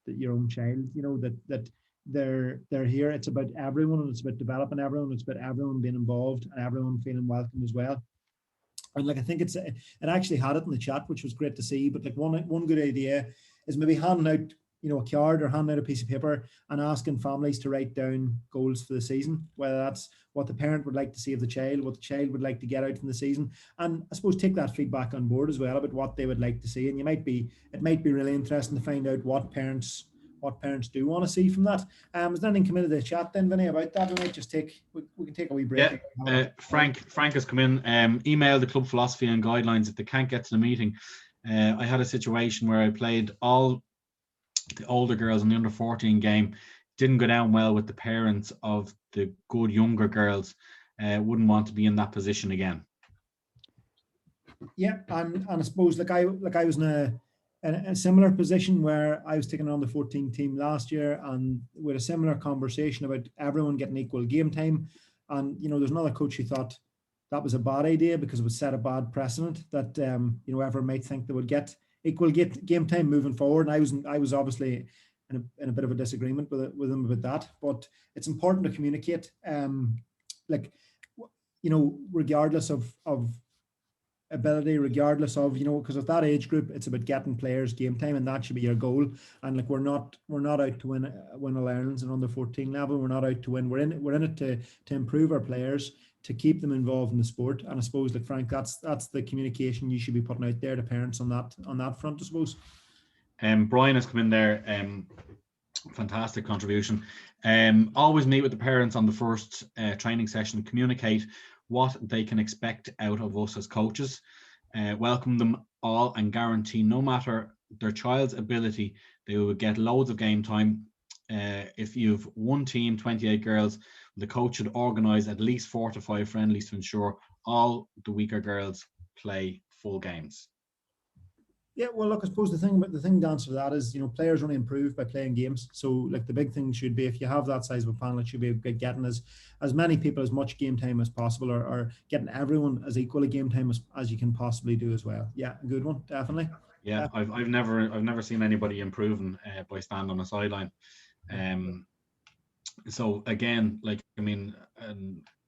your own child, that they're here. It's about everyone, and it's about developing everyone. It's about everyone being involved and everyone feeling welcome as well. And like I think it actually had it in the chat, which was great to see. But like one good idea is maybe handing out, a card or handing out a piece of paper and asking families to write down goals for the season, whether that's what the parent would like to see of the child, what the child would like to get out from the season, and I suppose take that feedback on board as well about what they would like to see. And it might be really interesting to find out what parents do want to see from that. Is there anything come into the chat then, Vinny, about that? We might just we can take a wee break. Yeah, Frank has come in. Email the club philosophy and guidelines if they can't get to the meeting. I had a situation where I played all the older girls in the under 14 game. Didn't go down well with the parents of the good younger girls. Wouldn't want to be in that position again. Yeah, and I suppose like I was in a similar position where I was taking on the 14 team last year, and with a similar conversation about everyone getting equal game time. And there's another coach who thought that was a bad idea because it would set a bad precedent that everyone might think they would get equal game time moving forward. And I was obviously in a bit of a disagreement with him about that. But it's important to communicate, regardless of ability, regardless of because at that age group it's about getting players game time, and that should be your goal. And like we're not out to win All-Irelands and under 14 level. We're not out to win. We're in it to improve our players, to keep them involved in the sport. And I suppose, like Frank, that's the communication you should be putting out there to parents on that front, I suppose. Brian has come in there. Fantastic contribution. Always meet with the parents on the first training session, communicate what they can expect out of us as coaches, welcome them all, and guarantee no matter their child's ability, they will get loads of game time. If you've one team, 28 girls, the coach should organise at least 4 to 5 friendlies to ensure all the weaker girls play full games. Yeah, well, look, I suppose the thing to answer that is, players only improve by playing games. So, like, the big thing should be, if you have that size of a panel, it should be getting as many people as much game time as possible, or getting everyone as equal a game time as you can possibly do as well. Yeah, a good one, definitely. Yeah, I've never seen anybody improving by standing on a sideline. So again,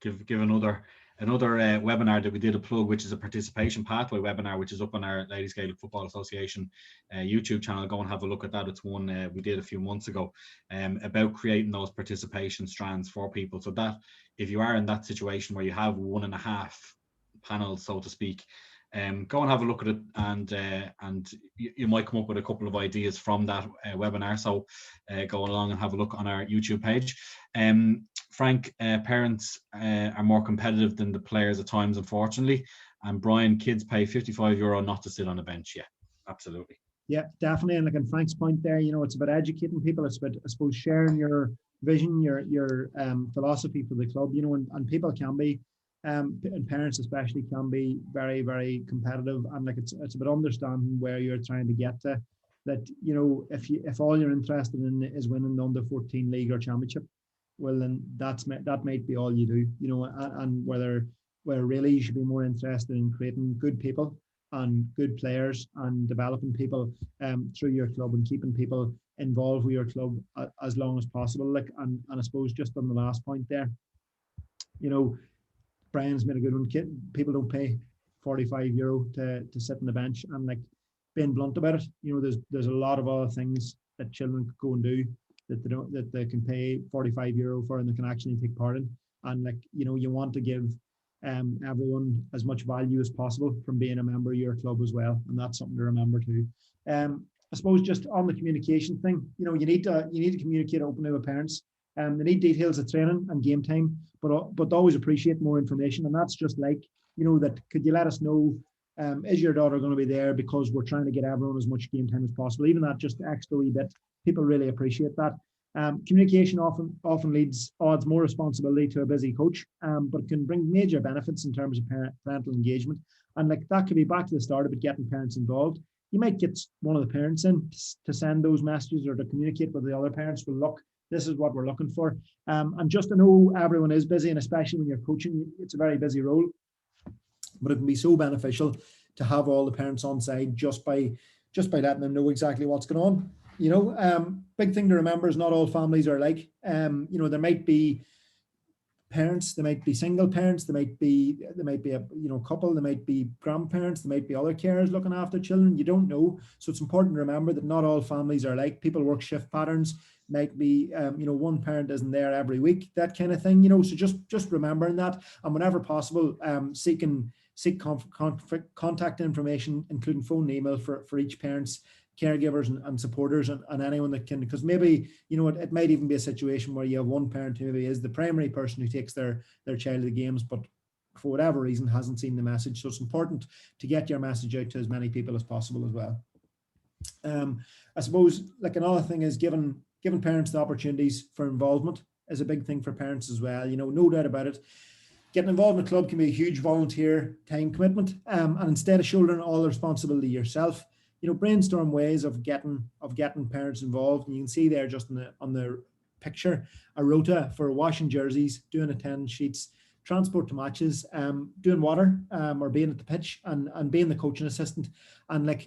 give another webinar that we did a plug, which is a participation pathway webinar, which is up on our Ladies Gaelic Football Association YouTube channel. Go and have a look at that. It's one we did a few months ago about creating those participation strands for people, so that if you are in that situation where you have 1.5 panels, so to speak, go and have a look at it, and you might come up with a couple of ideas from that webinar. So go along and have a look on our YouTube page. Frank, parents are more competitive than the players at times, unfortunately. And Brian, kids pay €55 not to sit on a bench. Yeah, absolutely. Yeah, definitely. And like in Frank's point there, it's about educating people. It's about, I suppose, sharing your vision, your philosophy for the club. And people can be, and parents especially, can be very, very competitive. And like it's about understanding where you're trying to get to. That if all you're interested in is winning the under 14 league or championship, well then that might be all you do. And where really you should be more interested in creating good people and good players and developing people through your club and keeping people involved with your club as long as possible. Like and I suppose just on the last point there, Brian's made a good one. People don't pay €45 to sit on the bench, and like being blunt about it, there's a lot of other things that children could go and do that they can pay €45 for and they can actually take part in. And like you want to give everyone as much value as possible from being a member of your club as well, and that's something to remember too. I suppose just on the communication thing, you need to communicate openly with parents. They need details of training and game time, but always appreciate more information. And that's just like, that could you let us know, is your daughter going to be there, because we're trying to get everyone as much game time as possible. Even that just extra wee bit, people really appreciate that. Communication often adds more responsibility to a busy coach, but can bring major benefits in terms of parental engagement. And like that could be back to the start of it, getting parents involved. You might get one of the parents in to send those messages or to communicate with the other parents. Well, look, this is what we're looking for. And just to know everyone is busy, and especially when you're coaching, it's a very busy role. But it can be so beneficial to have all the parents on side just by letting them know exactly what's going on. Big thing to remember is not all families are alike. There might be parents, there might be single parents, there might be a couple, there might be grandparents, there might be other carers looking after children. You don't know, so it's important to remember that not all families are alike. People work shift patterns. Might be one parent isn't there every week, that kind of thing. So just remembering that, and whenever possible, seek contact information, including phone and email for each parent's caregivers and supporters and anyone that can, because maybe it might even be a situation where you have one parent who maybe is the primary person who takes their child to the games, but for whatever reason hasn't seen the message. So it's important to get your message out to as many people as possible as well. I suppose like another thing is giving parents the opportunities for involvement is a big thing for parents as well. No doubt about it. Getting involved in a club can be a huge volunteer time commitment, and instead of shouldering all the responsibility yourself, brainstorm ways of getting parents involved. And you can see there just on the picture a rota for washing jerseys, doing attendance sheets, transport to matches, doing water, or being at the pitch and being the coaching assistant. And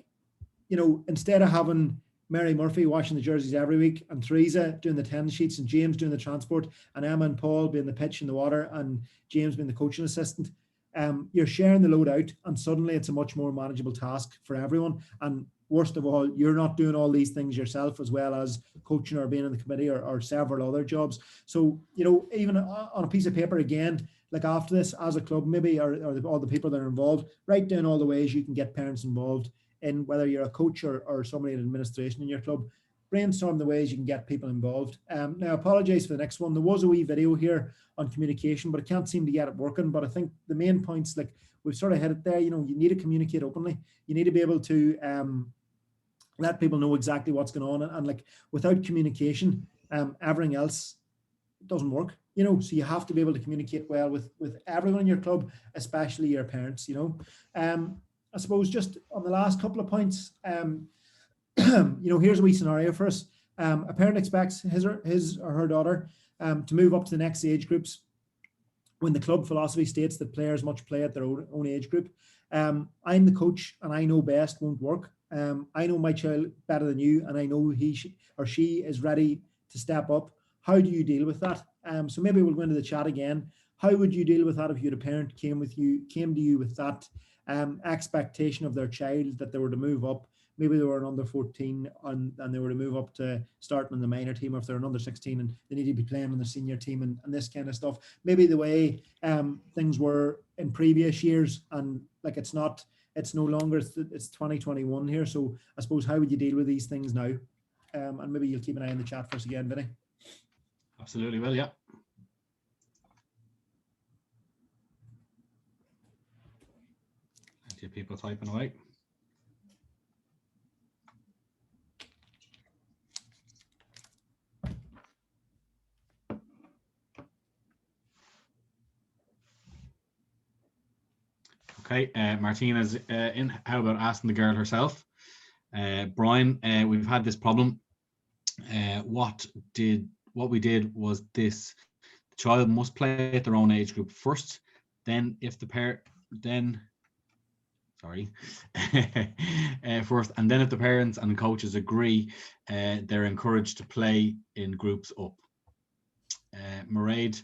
instead of having Mary Murphy washing the jerseys every week, and Teresa doing the attendance sheets, and James doing the transport, and Emma and Paul being the pitch and the water, and James being the coaching assistant, you're sharing the load out, and suddenly it's a much more manageable task for everyone. And worst of all, you're not doing all these things yourself, as well as coaching or being in the committee or several other jobs. So even on a piece of paper, again, like after this, as a club maybe, or all the people that are involved, write down all the ways you can get parents involved in, whether you're a coach or somebody in administration in your club. Brainstorm the ways you can get people involved. Now, I apologize for the next one. There was a wee video here on communication, but I can't seem to get it working. But I think the main points, like we've sort of hit it there, you need to communicate openly. You need to be able to let people know exactly what's going on. And like without communication, everything else doesn't work. So you have to be able to communicate well with everyone in your club, especially your parents. I suppose just on the last couple of points, here's a wee scenario for us. A parent expects his or her daughter to move up to the next age groups when the club philosophy states that players must play at their own age group. I'm the coach and I know best won't work. I know my child better than you, and I know he or she is ready to step up. How do you deal with that? So maybe we'll go into the chat again. How would you deal with that if you had a parent came to you with that expectation of their child that they were to move up? Maybe they were an under 14 and they were to move up to starting in the minor team, or if they're an under 16 and they need to be playing on the senior team and this kind of stuff. Maybe the way things were in previous years, and like it's no longer, it's 2021 here. So I suppose, how would you deal with these things now? And maybe you'll keep an eye on the chat for us again, Vinny. Absolutely will, yeah. Plenty of people typing away. Okay, Martina's in. How about asking the girl herself? Brian, we've had this problem. What we did was this: the child must play at their own age group first. Then, if the first, and then if the parents and coaches agree, they're encouraged to play in groups up. Mairead,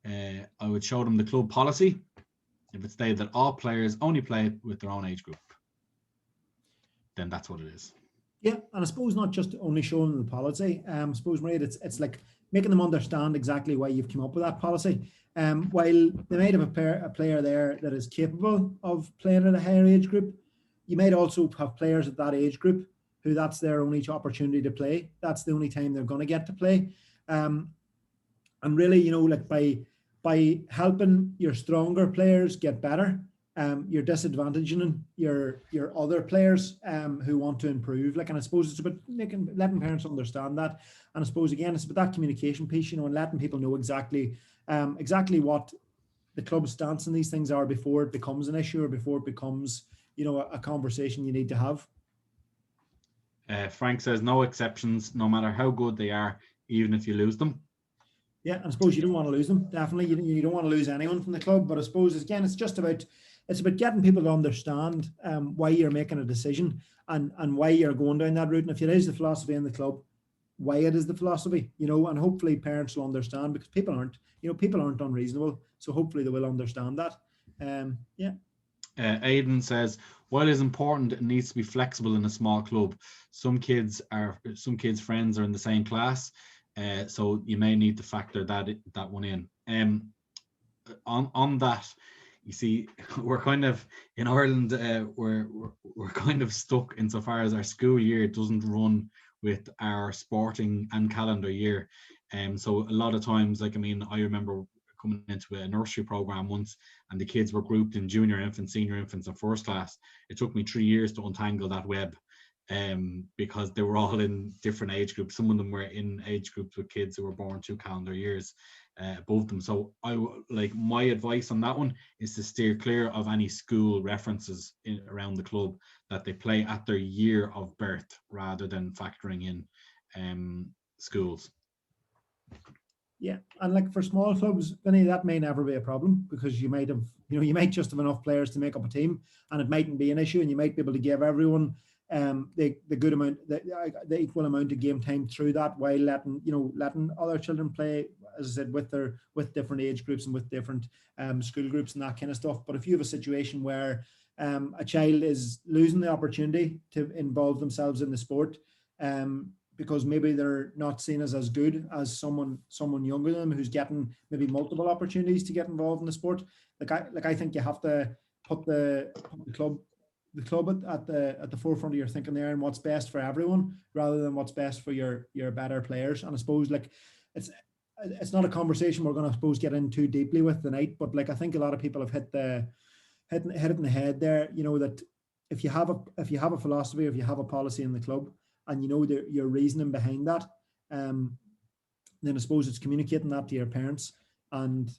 I would show them the club policy. If it stated that all players only play with their own age group, then that's what it is. Yeah, and I suppose not just only showing them the policy. I suppose, Mairead, it's like making them understand exactly why you've come up with that policy. While they might have a player there that is capable of playing at a higher age group, you might also have players at that age group who that's their only opportunity to play. That's the only time they're going to get to play. And really, like by helping your stronger players get better, you're disadvantaging your other players who want to improve. And I suppose it's about letting parents understand that. And I suppose again, it's about that communication piece, and letting people know exactly what the club's stance on these things are before it becomes an issue, or before it becomes a conversation you need to have. Frank says no exceptions, no matter how good they are, even if you lose them. Yeah, and I suppose you don't want to lose them. Definitely, you don't want to lose anyone from the club. But I suppose again, it's just about it's about getting people to understand why you're making a decision and why you're going down that route. And if it is the philosophy in the club, why it is the philosophy, and hopefully parents will understand, because people aren't unreasonable. So hopefully they will understand that. Yeah. Aidan says, while it's important, it needs to be flexible in a small club. Some kids' friends are in the same class, so you may need to factor that one in. On that, you see, we're kind of in Ireland. We're kind of stuck insofar as our school year doesn't run with our sporting and calendar year. So a lot of times, I remember coming into a nursery program once, and the kids were grouped in junior infants, senior infants, and first class. It took me 3 years to untangle that web, because they were all in different age groups. Some of them were in age groups with kids who were born 2 calendar years above them. So my advice on that one is to steer clear of any school references around the club, that they play at their year of birth rather than factoring in schools. Yeah, and for small clubs, Vinny, that may never be a problem, because you might just have enough players to make up a team, and it mightn't be an issue, and you might be able to give everyone the good amount, the equal amount of game time through that, while letting other children play, as I said, with different age groups and with different school groups and that kind of stuff. But if you have a situation where a child is losing the opportunity to involve themselves in the sport, because maybe they're not seen as good as someone younger than them, who's getting maybe multiple opportunities to get involved in the sport. I think you have to put the club at the forefront of your thinking there, and what's best for everyone rather than what's best for your better players. And I suppose it's not a conversation we're going to get in too deeply with tonight, but I think a lot of people have hit it in the head there. That if you have a philosophy, or if you have a policy in the club, and your reasoning behind that, then I suppose it's communicating that to your parents, and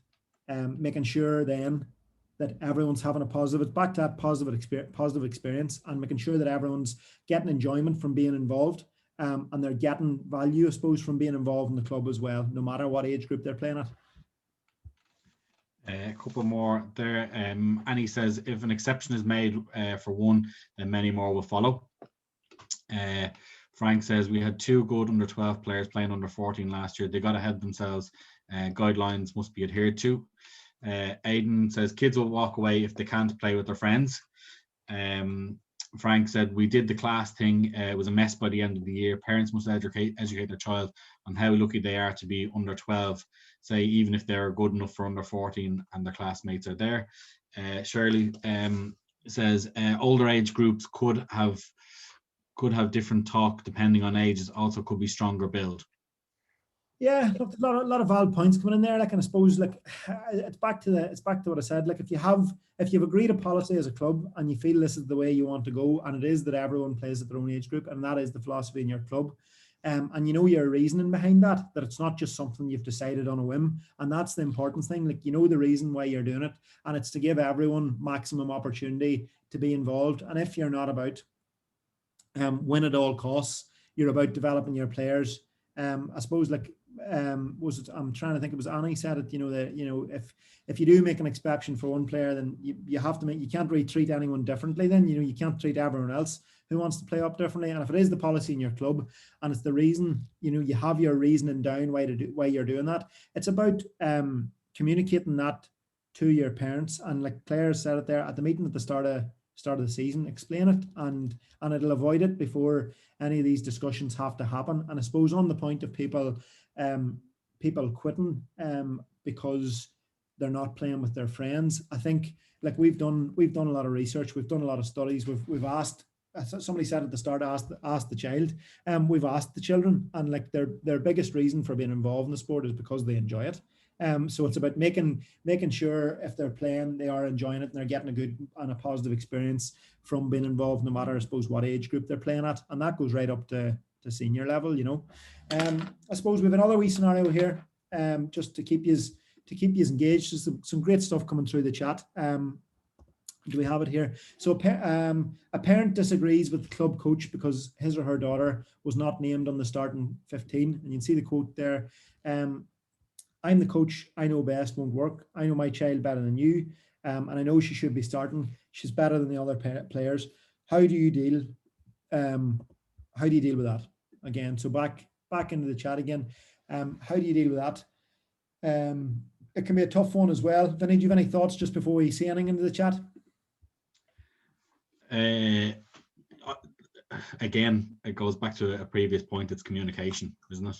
making sure then that everyone's having a positive. It's back to that positive experience, and making sure that everyone's getting enjoyment from being involved, and they're getting value, I suppose, from being involved in the club as well, no matter what age group they're playing at. A couple more there. Annie says, if an exception is made for one, then many more will follow. Frank says, we had 2 good under 12 players playing under 14 last year. They got ahead of themselves. Guidelines must be adhered to. Aidan says, kids will walk away if they can't play with their friends. Frank said, we did the class thing. It was a mess by the end of the year. Parents must educate their child on how lucky they are to be under 12, say, even if they're good enough for under 14 and their classmates are there. Shirley says, older age groups could have different talk depending on ages, also could be stronger build. Yeah, look, a lot of valid points coming in there. And I suppose it's back to what I said. If you've agreed a policy as a club, and you feel this is the way you want to go, and it is that everyone plays at their own age group, and that is the philosophy in your club, and your reasoning behind that it's not just something you've decided on a whim, and that's the important thing. The reason why you're doing it, and it's to give everyone maximum opportunity to be involved. And if you're not about win at all costs, you're about developing your players. I suppose I'm trying to think, it was Annie said it, if you do make an exception for one player, then you have to you can't really treat anyone differently. Then you can't treat everyone else who wants to play up differently. And if it is the policy in your club, and it's the reason, you have your reasoning down why you're doing that, it's about communicating that to your parents. And like Claire said it there at the meeting at the start of the season, explain it, and it'll avoid it before any of these discussions have to happen. And I suppose on the point of people quitting because they're not playing with their friends, I think we've done a lot of research, we've done a lot of studies, we've asked, somebody said at the start, ask the child, we've asked the children, and their biggest reason for being involved in the sport is because they enjoy it. So it's about making sure if they're playing, they are enjoying it, and they're getting a good and a positive experience from being involved, no matter, I suppose, what age group they're playing at. And that goes right up to senior level, I suppose we have another wee scenario here, just to keep you engaged. There's some great stuff coming through the chat. Do we have it here? So a parent disagrees with the club coach because his or her daughter was not named on the starting 15, and you can see the quote there. I'm the coach, I know best won't work. I know my child better than you, and I know she should be starting. She's better than the other players. How do you deal? How do you deal with that? Again, so back into the chat again. How do you deal with that? It can be a tough one as well. Vinny, do you have any thoughts just before we say anything into the chat? Again, it goes back to a previous point. It's communication, isn't it?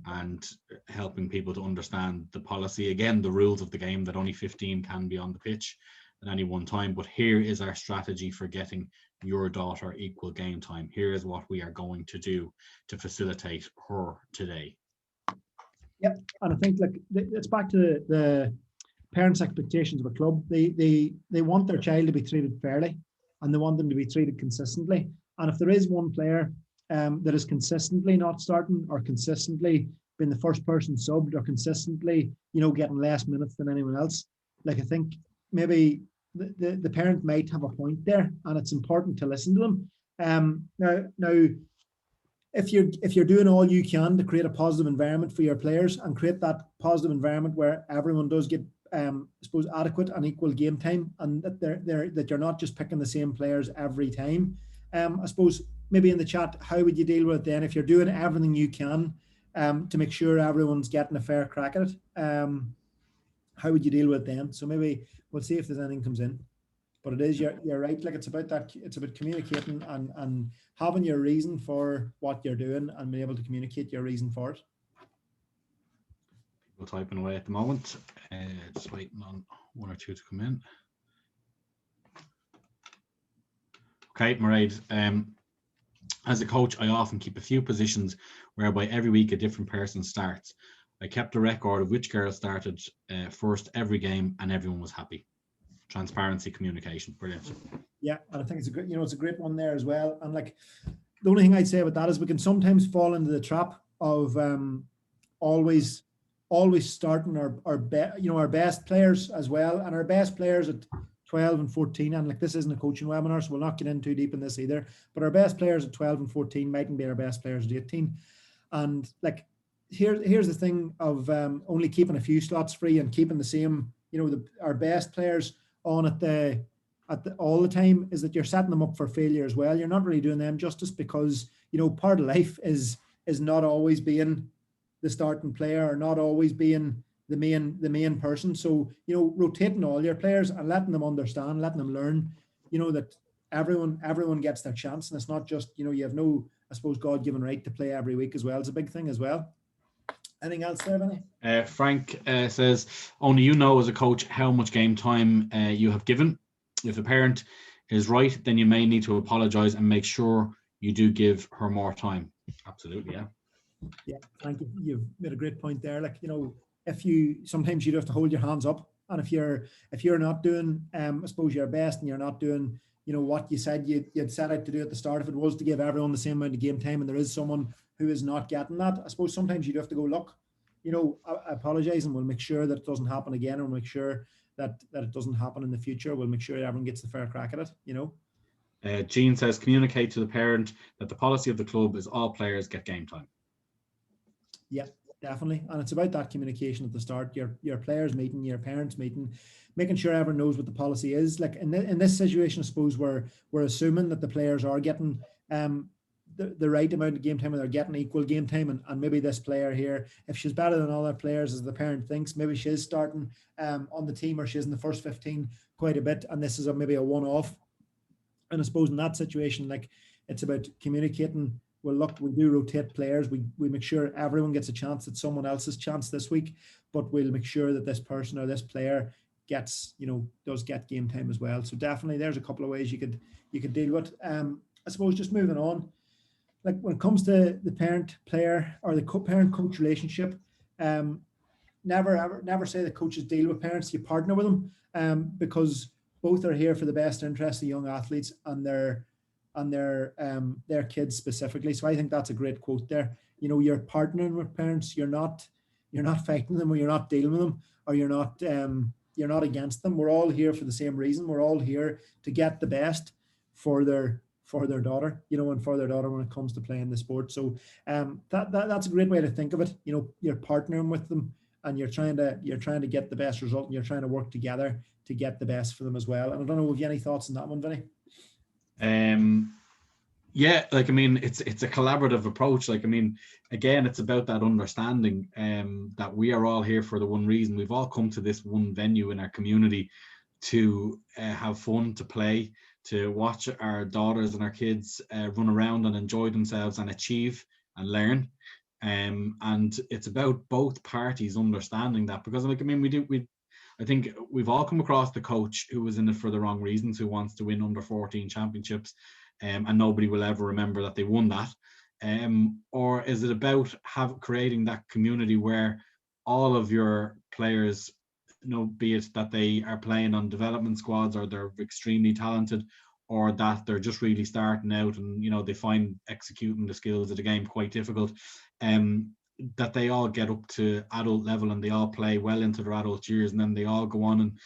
And helping people to understand the policy. Again, the rules of the game, that only 15 can be on the pitch at any one time. But here is our strategy for getting your daughter equal game time. Here is what we are going to do to facilitate her today. Yep, and I think it's back to the parents' expectations of a club. They want their child to be treated fairly, and they want them to be treated consistently. And if there is one player that is consistently not starting, or consistently being the first person subbed, or consistently, getting less minutes than anyone else, I think maybe the parent might have a point there, and it's important to listen to them. Now, if you're doing all you can to create a positive environment for your players, and create that positive environment where everyone does get, I suppose, adequate and equal game time, and that you're not just picking the same players every time. I suppose maybe in the chat, how would you deal with it then if you're doing everything you can to make sure everyone's getting a fair crack at it? How would you deal with it then? So maybe we'll see if there's anything comes in. But it is, you're right. It's about that. It's about communicating and having your reason for what you're doing, and being able to communicate your reason for it. People typing away at the moment. Just waiting on one or two to come in. Okay, Mairead. As a coach, I often keep a few positions whereby every week a different person starts. I kept a record of which girl started first every game, and everyone was happy. Transparency, communication, brilliant. Yeah, and I think it's a great, it's a great one there as well. And the only thing I'd say about that is we can sometimes fall into the trap of always starting our best players as well, and our best players at 12 and 14. And this isn't a coaching webinar, so we'll not get in too deep in this either. But our best players at 12 and 14 mightn't be our best players at 18. And here's the thing of only keeping a few slots free and keeping the same, our best players on at the all the time, is that you're setting them up for failure as well. You're not really doing them justice, because part of life is not always being the starting player, or not always being the main person. So rotating all your players and letting them understand, letting them learn, that everyone gets their chance, and it's not just you have no, I suppose, God-given right to play every week as well. It's a big thing as well. Anything else there, Vinny? Frank says, only you know as a coach how much game time you have given. If a parent is right, then you may need to apologise and make sure you do give her more time. Absolutely, yeah. Yeah, thank you. You've made a great point there. Sometimes you have to hold your hands up, and if you're not doing, I suppose, your best, and you're not doing, what you said you'd set out to do at the start, if it was to give everyone the same amount of game time, and there is someone who is not getting that, I suppose sometimes you'd have to go, look, I apologize, and we'll make sure that it doesn't happen again, and we'll make sure that it doesn't happen in the future. We'll make sure everyone gets the fair crack at it, Jean says, communicate to the parent that the policy of the club is all players get game time. Yeah, definitely. And it's about that communication at the start, your players meeting, your parents meeting, making sure everyone knows what the policy is. In this situation, I suppose we're assuming that the players are getting the right amount of game time, and they're getting equal game time, and maybe this player here, if she's better than other players as the parent thinks, maybe she's starting on the team, or she's in the first 15 quite a bit, and this is maybe a one-off. And I suppose in that situation, it's about communicating. Well, look, we do rotate players. We make sure everyone gets a chance at someone else's chance this week, but we'll make sure that this person or this player gets, does get game time as well. So definitely, there's a couple of ways you could deal with. I suppose just moving on, when it comes to the parent-player or the parent-coach relationship, never say that coaches deal with parents. You partner with them, because both are here for the best interest of young athletes and their kids specifically. So I think that's a great quote there. You're partnering with parents. You're not fighting them, or you're not dealing with them, or you're not against them. We're all here for the same reason. We're all here to get the best for their for their daughter, and for their daughter when it comes to playing the sport. So that's a great way to think of it. You're partnering with them, and you're trying to get the best result, and you're trying to work together to get the best for them as well. And I don't know if you have any thoughts on that one, Vinny. Yeah, it's a collaborative approach. Again, it's about that understanding that we are all here for the one reason. We've all come to this one venue in our community to have fun, to play, to watch our daughters and our kids run around and enjoy themselves and achieve and learn. And it's about both parties understanding that, because I think we've all come across the coach who was in it for the wrong reasons, who wants to win under 14 championships, and nobody will ever remember that they won that. Or is it about creating that community where all of your players, be it that they are playing on development squads or they're extremely talented, or that they're just really starting out and they find executing the skills of the game quite difficult, that they all get up to adult level and they all play well into their adult years, and then they all go on and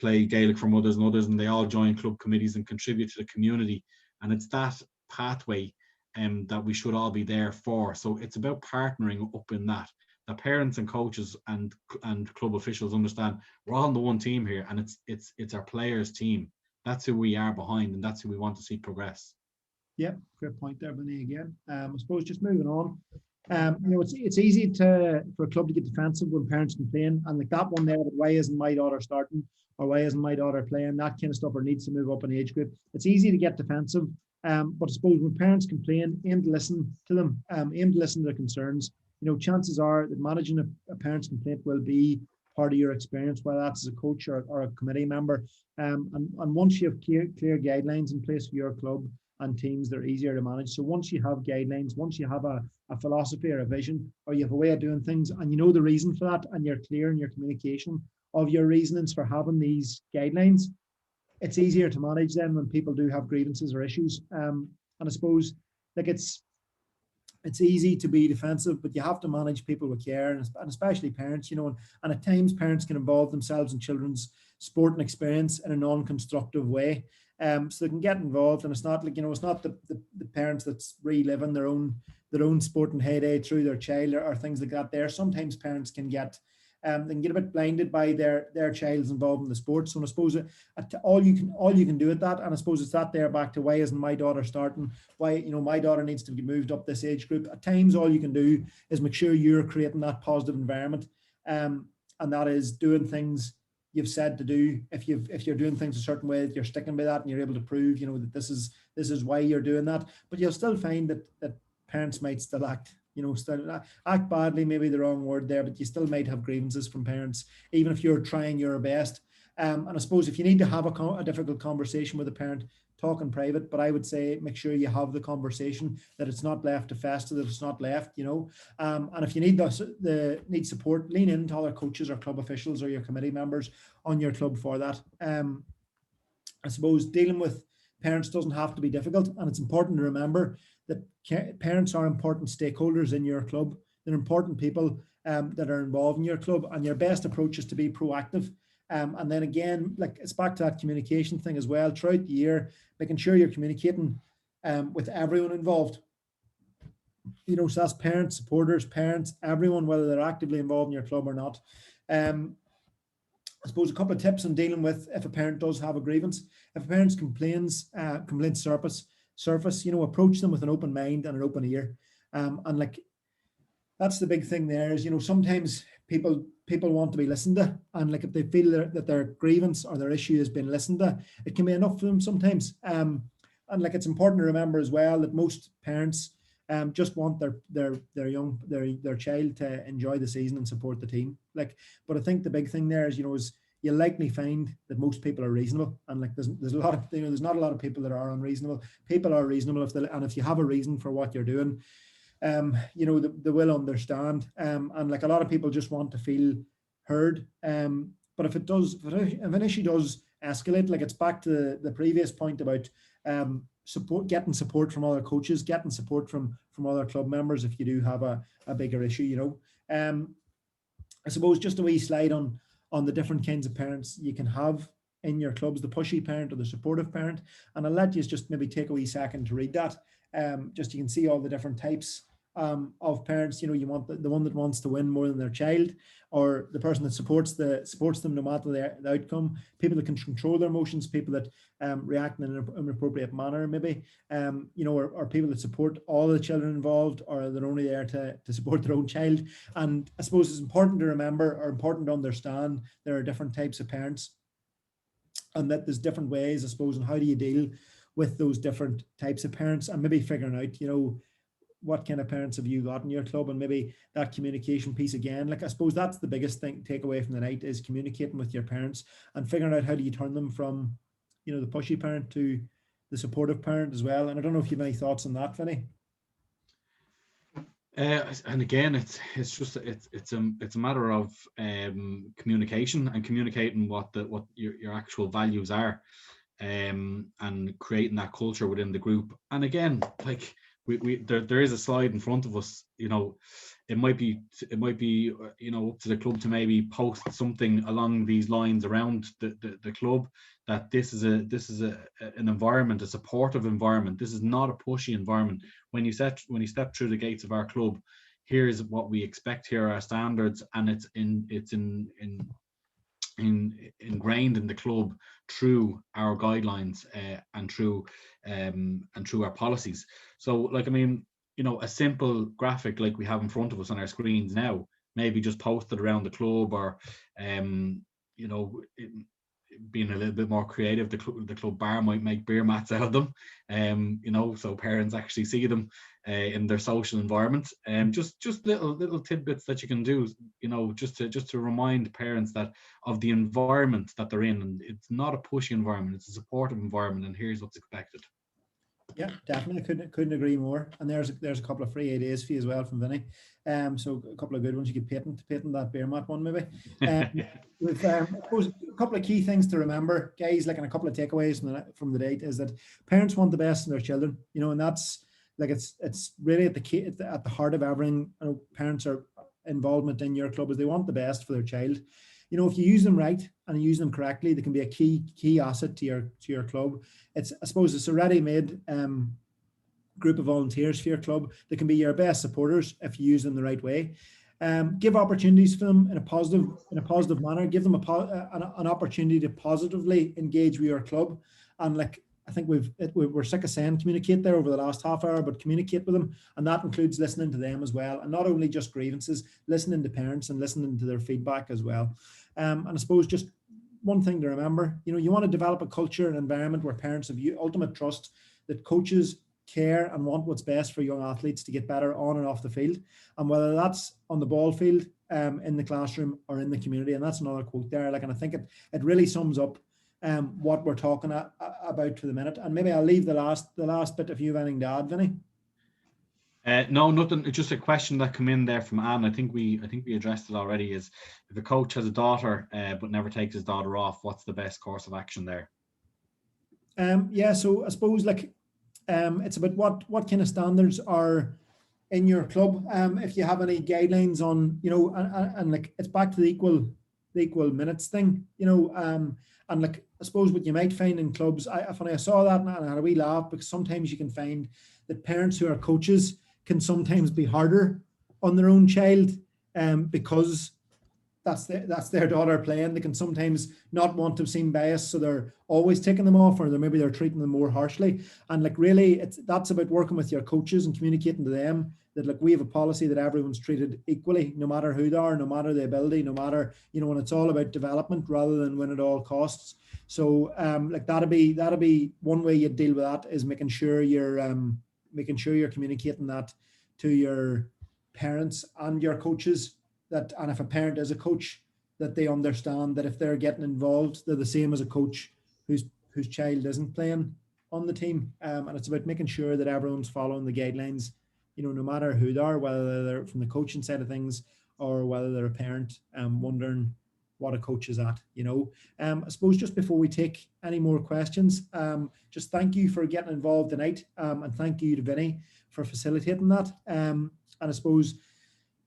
play Gaelic for mothers and others, and they all join club committees and contribute to the community. And it's that pathway that we should all be there for. So it's about partnering up in that parents and coaches and club officials understand we're all on the one team here, and it's our players' team. That's who we are behind, and that's who we want to see progress. Yeah, great point there, Vinny. Again, I suppose just moving on. It's easy for a club to get defensive when parents complain, and like that one there, why isn't my daughter starting, or why isn't my daughter playing, that kind of stuff, or needs to move up in age group. It's easy to get defensive, but I suppose when parents complain, aim to listen to them, aim to listen to their concerns. Chances are that managing a parent's complaint will be part of your experience, whether that's as a coach or a committee member. And once you have clear guidelines in place for your club and teams, they're easier to manage. So once you have guidelines, once you have a philosophy or a vision, or you have a way of doing things, and you know the reason for that, and you're clear in your communication of your reasonings for having these guidelines, it's easier to manage them when people do have grievances or issues. And I suppose it's easy to be defensive, but you have to manage people with care, and especially parents, and at times parents can involve themselves in children's sporting experience in a non-constructive way. So they can get involved, and it's not like, it's not the parents that's reliving their own sporting heyday through their child or things like that. There, sometimes parents can get they can get a bit blinded by their child's involved in the sport. So I suppose all you can do at that, and I suppose it's that there back to why isn't my daughter starting? Why my daughter needs to be moved up this age group. At times, all you can do is make sure you're creating that positive environment, and that is doing things you've said to do. If you're doing things a certain way, that you're sticking by that, and you're able to prove that this is why you're doing that. But you'll still find that parents might still act badly, maybe the wrong word there, but you still might have grievances from parents, even if you're trying your best. And I suppose if you need to have a difficult conversation with a parent, talk in private, but I would say make sure you have the conversation, that it's not left to fester, that it's not left, and if you need support, lean into other coaches or club officials or your committee members on your club for that. I suppose dealing with parents doesn't have to be difficult, and it's important to remember that parents are important stakeholders in your club. They're important people that are involved in your club, and your best approach is to be proactive. And then again, it's back to that communication thing as well throughout the year, making sure you're communicating with everyone involved. So that's parents, supporters, parents, everyone, whether they're actively involved in your club or not. I suppose a couple of tips on dealing with if a parent does have a grievance. If a parent's complaints surface, approach them with an open mind and an open ear. And that's the big thing there is, sometimes people want to be listened to, and if they feel that their grievance or their issue has been listened to, it can be enough for them sometimes. And it's important to remember as well that most parents just want their child to enjoy the season and support the team. But I think the big thing there is, you'll likely find that most people are reasonable, and there's a lot of there's not a lot of people that are unreasonable. People are reasonable if you have a reason for what you're doing, they will understand. And a lot of people just want to feel heard. But if an issue does escalate, it's back to the previous point about getting support from other coaches, getting support from other club members if you do have a bigger issue. I suppose just a wee slide on the different kinds of parents you can have in your clubs, the pushy parent or the supportive parent. And I'll let you just maybe take a wee second to read that. Just you can see all the different types of parents. You know, you want the one that wants to win more than their child, or the person that supports them no matter the outcome. People that can control their emotions, people that react in an appropriate manner, maybe, you know, or people that support all the children involved, or they're only there to support their own child. And I suppose it's important to remember, or important to understand, there are different types of parents, and that there's different ways, I suppose, and how do you deal with those different types of parents, and maybe figuring out, you know, what kind of parents have you got in your club, and maybe that communication piece again. Like, I suppose that's the biggest thing take away from the night, is communicating with your parents and figuring out how do you turn them from, you know, the pushy parent to the supportive parent as well. And I don't know if you have any thoughts on that, Vinny. And again, it's a matter of communication, and communicating what your actual values are, and creating that culture within the group. And again, like, there is a slide in front of us. You know, it might be you know, up to the club to maybe post something along these lines around the club, that this is an environment, a supportive environment. This is not a pushy environment. When you step through the gates of our club, here's what we expect, here are our standards, and it's ingrained in the club through our guidelines, and through our policies. So, like, I mean, you know, a simple graphic like we have in front of us on our screens now, maybe just posted around the club, or you know, being a little bit more creative, the club bar might make beer mats out of them, you know, so parents actually see them in their social environment. Just little tidbits that you can do, you know, just to remind parents that of the environment that they're in, and it's not a pushy environment, it's a supportive environment, and here's what's expected. Yeah, definitely couldn't agree more. And there's a couple of free ideas for you as well from Vinny. So a couple of good ones. You could patent that beer mat one, maybe. With I suppose a couple of key things to remember, guys, like, and a couple of takeaways from the date, is that parents want the best in their children, you know, and that's like, it's really at the heart of everything. You know, parents are involvement in your club, is they want the best for their child. You know, if you use them right and use them correctly, they can be a key asset to your club. I suppose it's a ready-made group of volunteers for your club that can be your best supporters if you use them the right way. Give opportunities for them in a positive manner. Give them an opportunity to positively engage with your club. And like, I think we're sick of saying communicate there over the last half hour, but communicate with them, and that includes listening to them as well, and not only just grievances, listening to parents and listening to their feedback as well. And I suppose just one thing to remember, you know, you want to develop a culture and environment where parents have ultimate trust, that coaches care and want what's best for young athletes to get better on and off the field, and whether that's on the ball field, in the classroom, or in the community. And that's another quote there, like, and I think it really sums up what we're talking about for the minute. And maybe I'll leave the last bit if you have anything to add, Vinny. No, nothing. It's just a question that came in there from Anne. I think we addressed it already. Is if a coach has a daughter but never takes his daughter off, what's the best course of action there? Yeah, so I suppose, like, it's about what kind of standards are in your club. If you have any guidelines on, you know, and like, it's back to the equal minutes thing, you know, and like, I suppose what you might find in clubs, I saw that and I had a wee laugh, because sometimes you can find that parents who are coaches can sometimes be harder on their own child, because that's their daughter playing. They can sometimes not want to seem biased, so they're always taking them off, or maybe they're treating them more harshly. And like, really, that's about working with your coaches and communicating to them that, like, we have a policy that everyone's treated equally, no matter who they are, no matter the ability, no matter, you know, and it's all about development rather than win at all costs. So like, that'll be one way you deal with that, is making sure you're communicating that to your parents and your coaches, that, and if a parent is a coach, that they understand that if they're getting involved, they're the same as a coach whose child isn't playing on the team. And it's about making sure that everyone's following the guidelines, you know, no matter who they are, whether they're from the coaching side of things or whether they're a parent, wondering what a coach is at, you know. I suppose just before we take any more questions, just thank you for getting involved tonight, and thank you to Vinny for facilitating that. And I suppose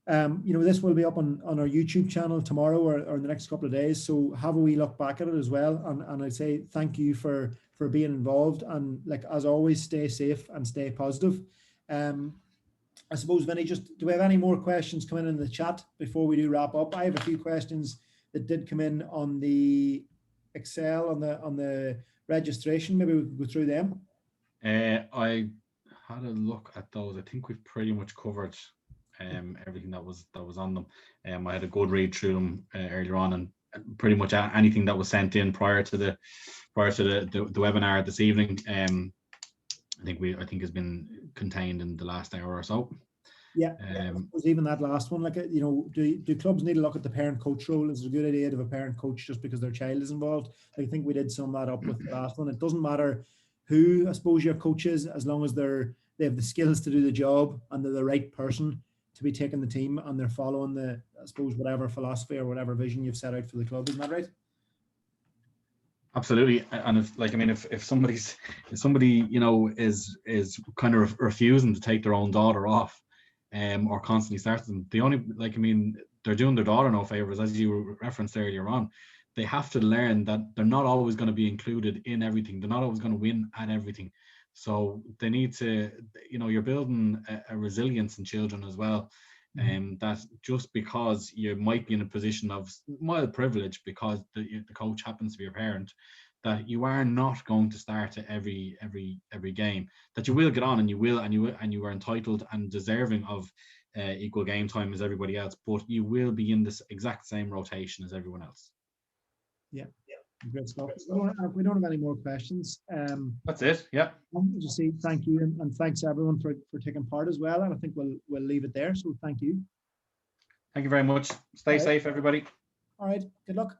This will be up on our YouTube channel tomorrow or in the next couple of days. So have a wee look back at it as well. And I'd say thank you for being involved. And like, as always, stay safe and stay positive. I suppose, Vinny, do we have any more questions coming in the chat before we do wrap up? I have a few questions that did come in on the Excel, on the registration. Maybe we could go through them. I had a look at those. I think we've pretty much covered everything that was on them. I had a good read through them earlier on, and pretty much anything that was sent in prior to the webinar this evening, I think has been contained in the last hour or so. Yeah, even that last one, like, do clubs need to look at the parent coach role? Is it a good idea to have a parent coach just because their child is involved? I think we did sum that up with the last one. It doesn't matter who, I suppose, your coach is, as long as they have the skills to do the job and they're the right person to be taking the team and they're following I suppose, whatever philosophy or whatever vision you've set out for the club. Isn't that right? Absolutely. And if somebody is kind of refusing to take their own daughter off, or constantly starts them, they're doing their daughter no favors, as you referenced earlier on. They have to learn that they're not always going to be included in everything. They're not always going to win at everything. So they need to, you're building a resilience in children as well. That just because you might be in a position of mild privilege because the coach happens to be your parent, that you are not going to start at every game. That you will get on, and you are entitled and deserving of equal game time as everybody else, but you will be in this exact same rotation as everyone else. Yeah. Great stuff. We don't have any more questions. That's it. Yeah. I'll just say thank you and thanks everyone for taking part as well. And I think we'll leave it there. So thank you. Thank you very much. Stay safe, everybody. All right. Good luck.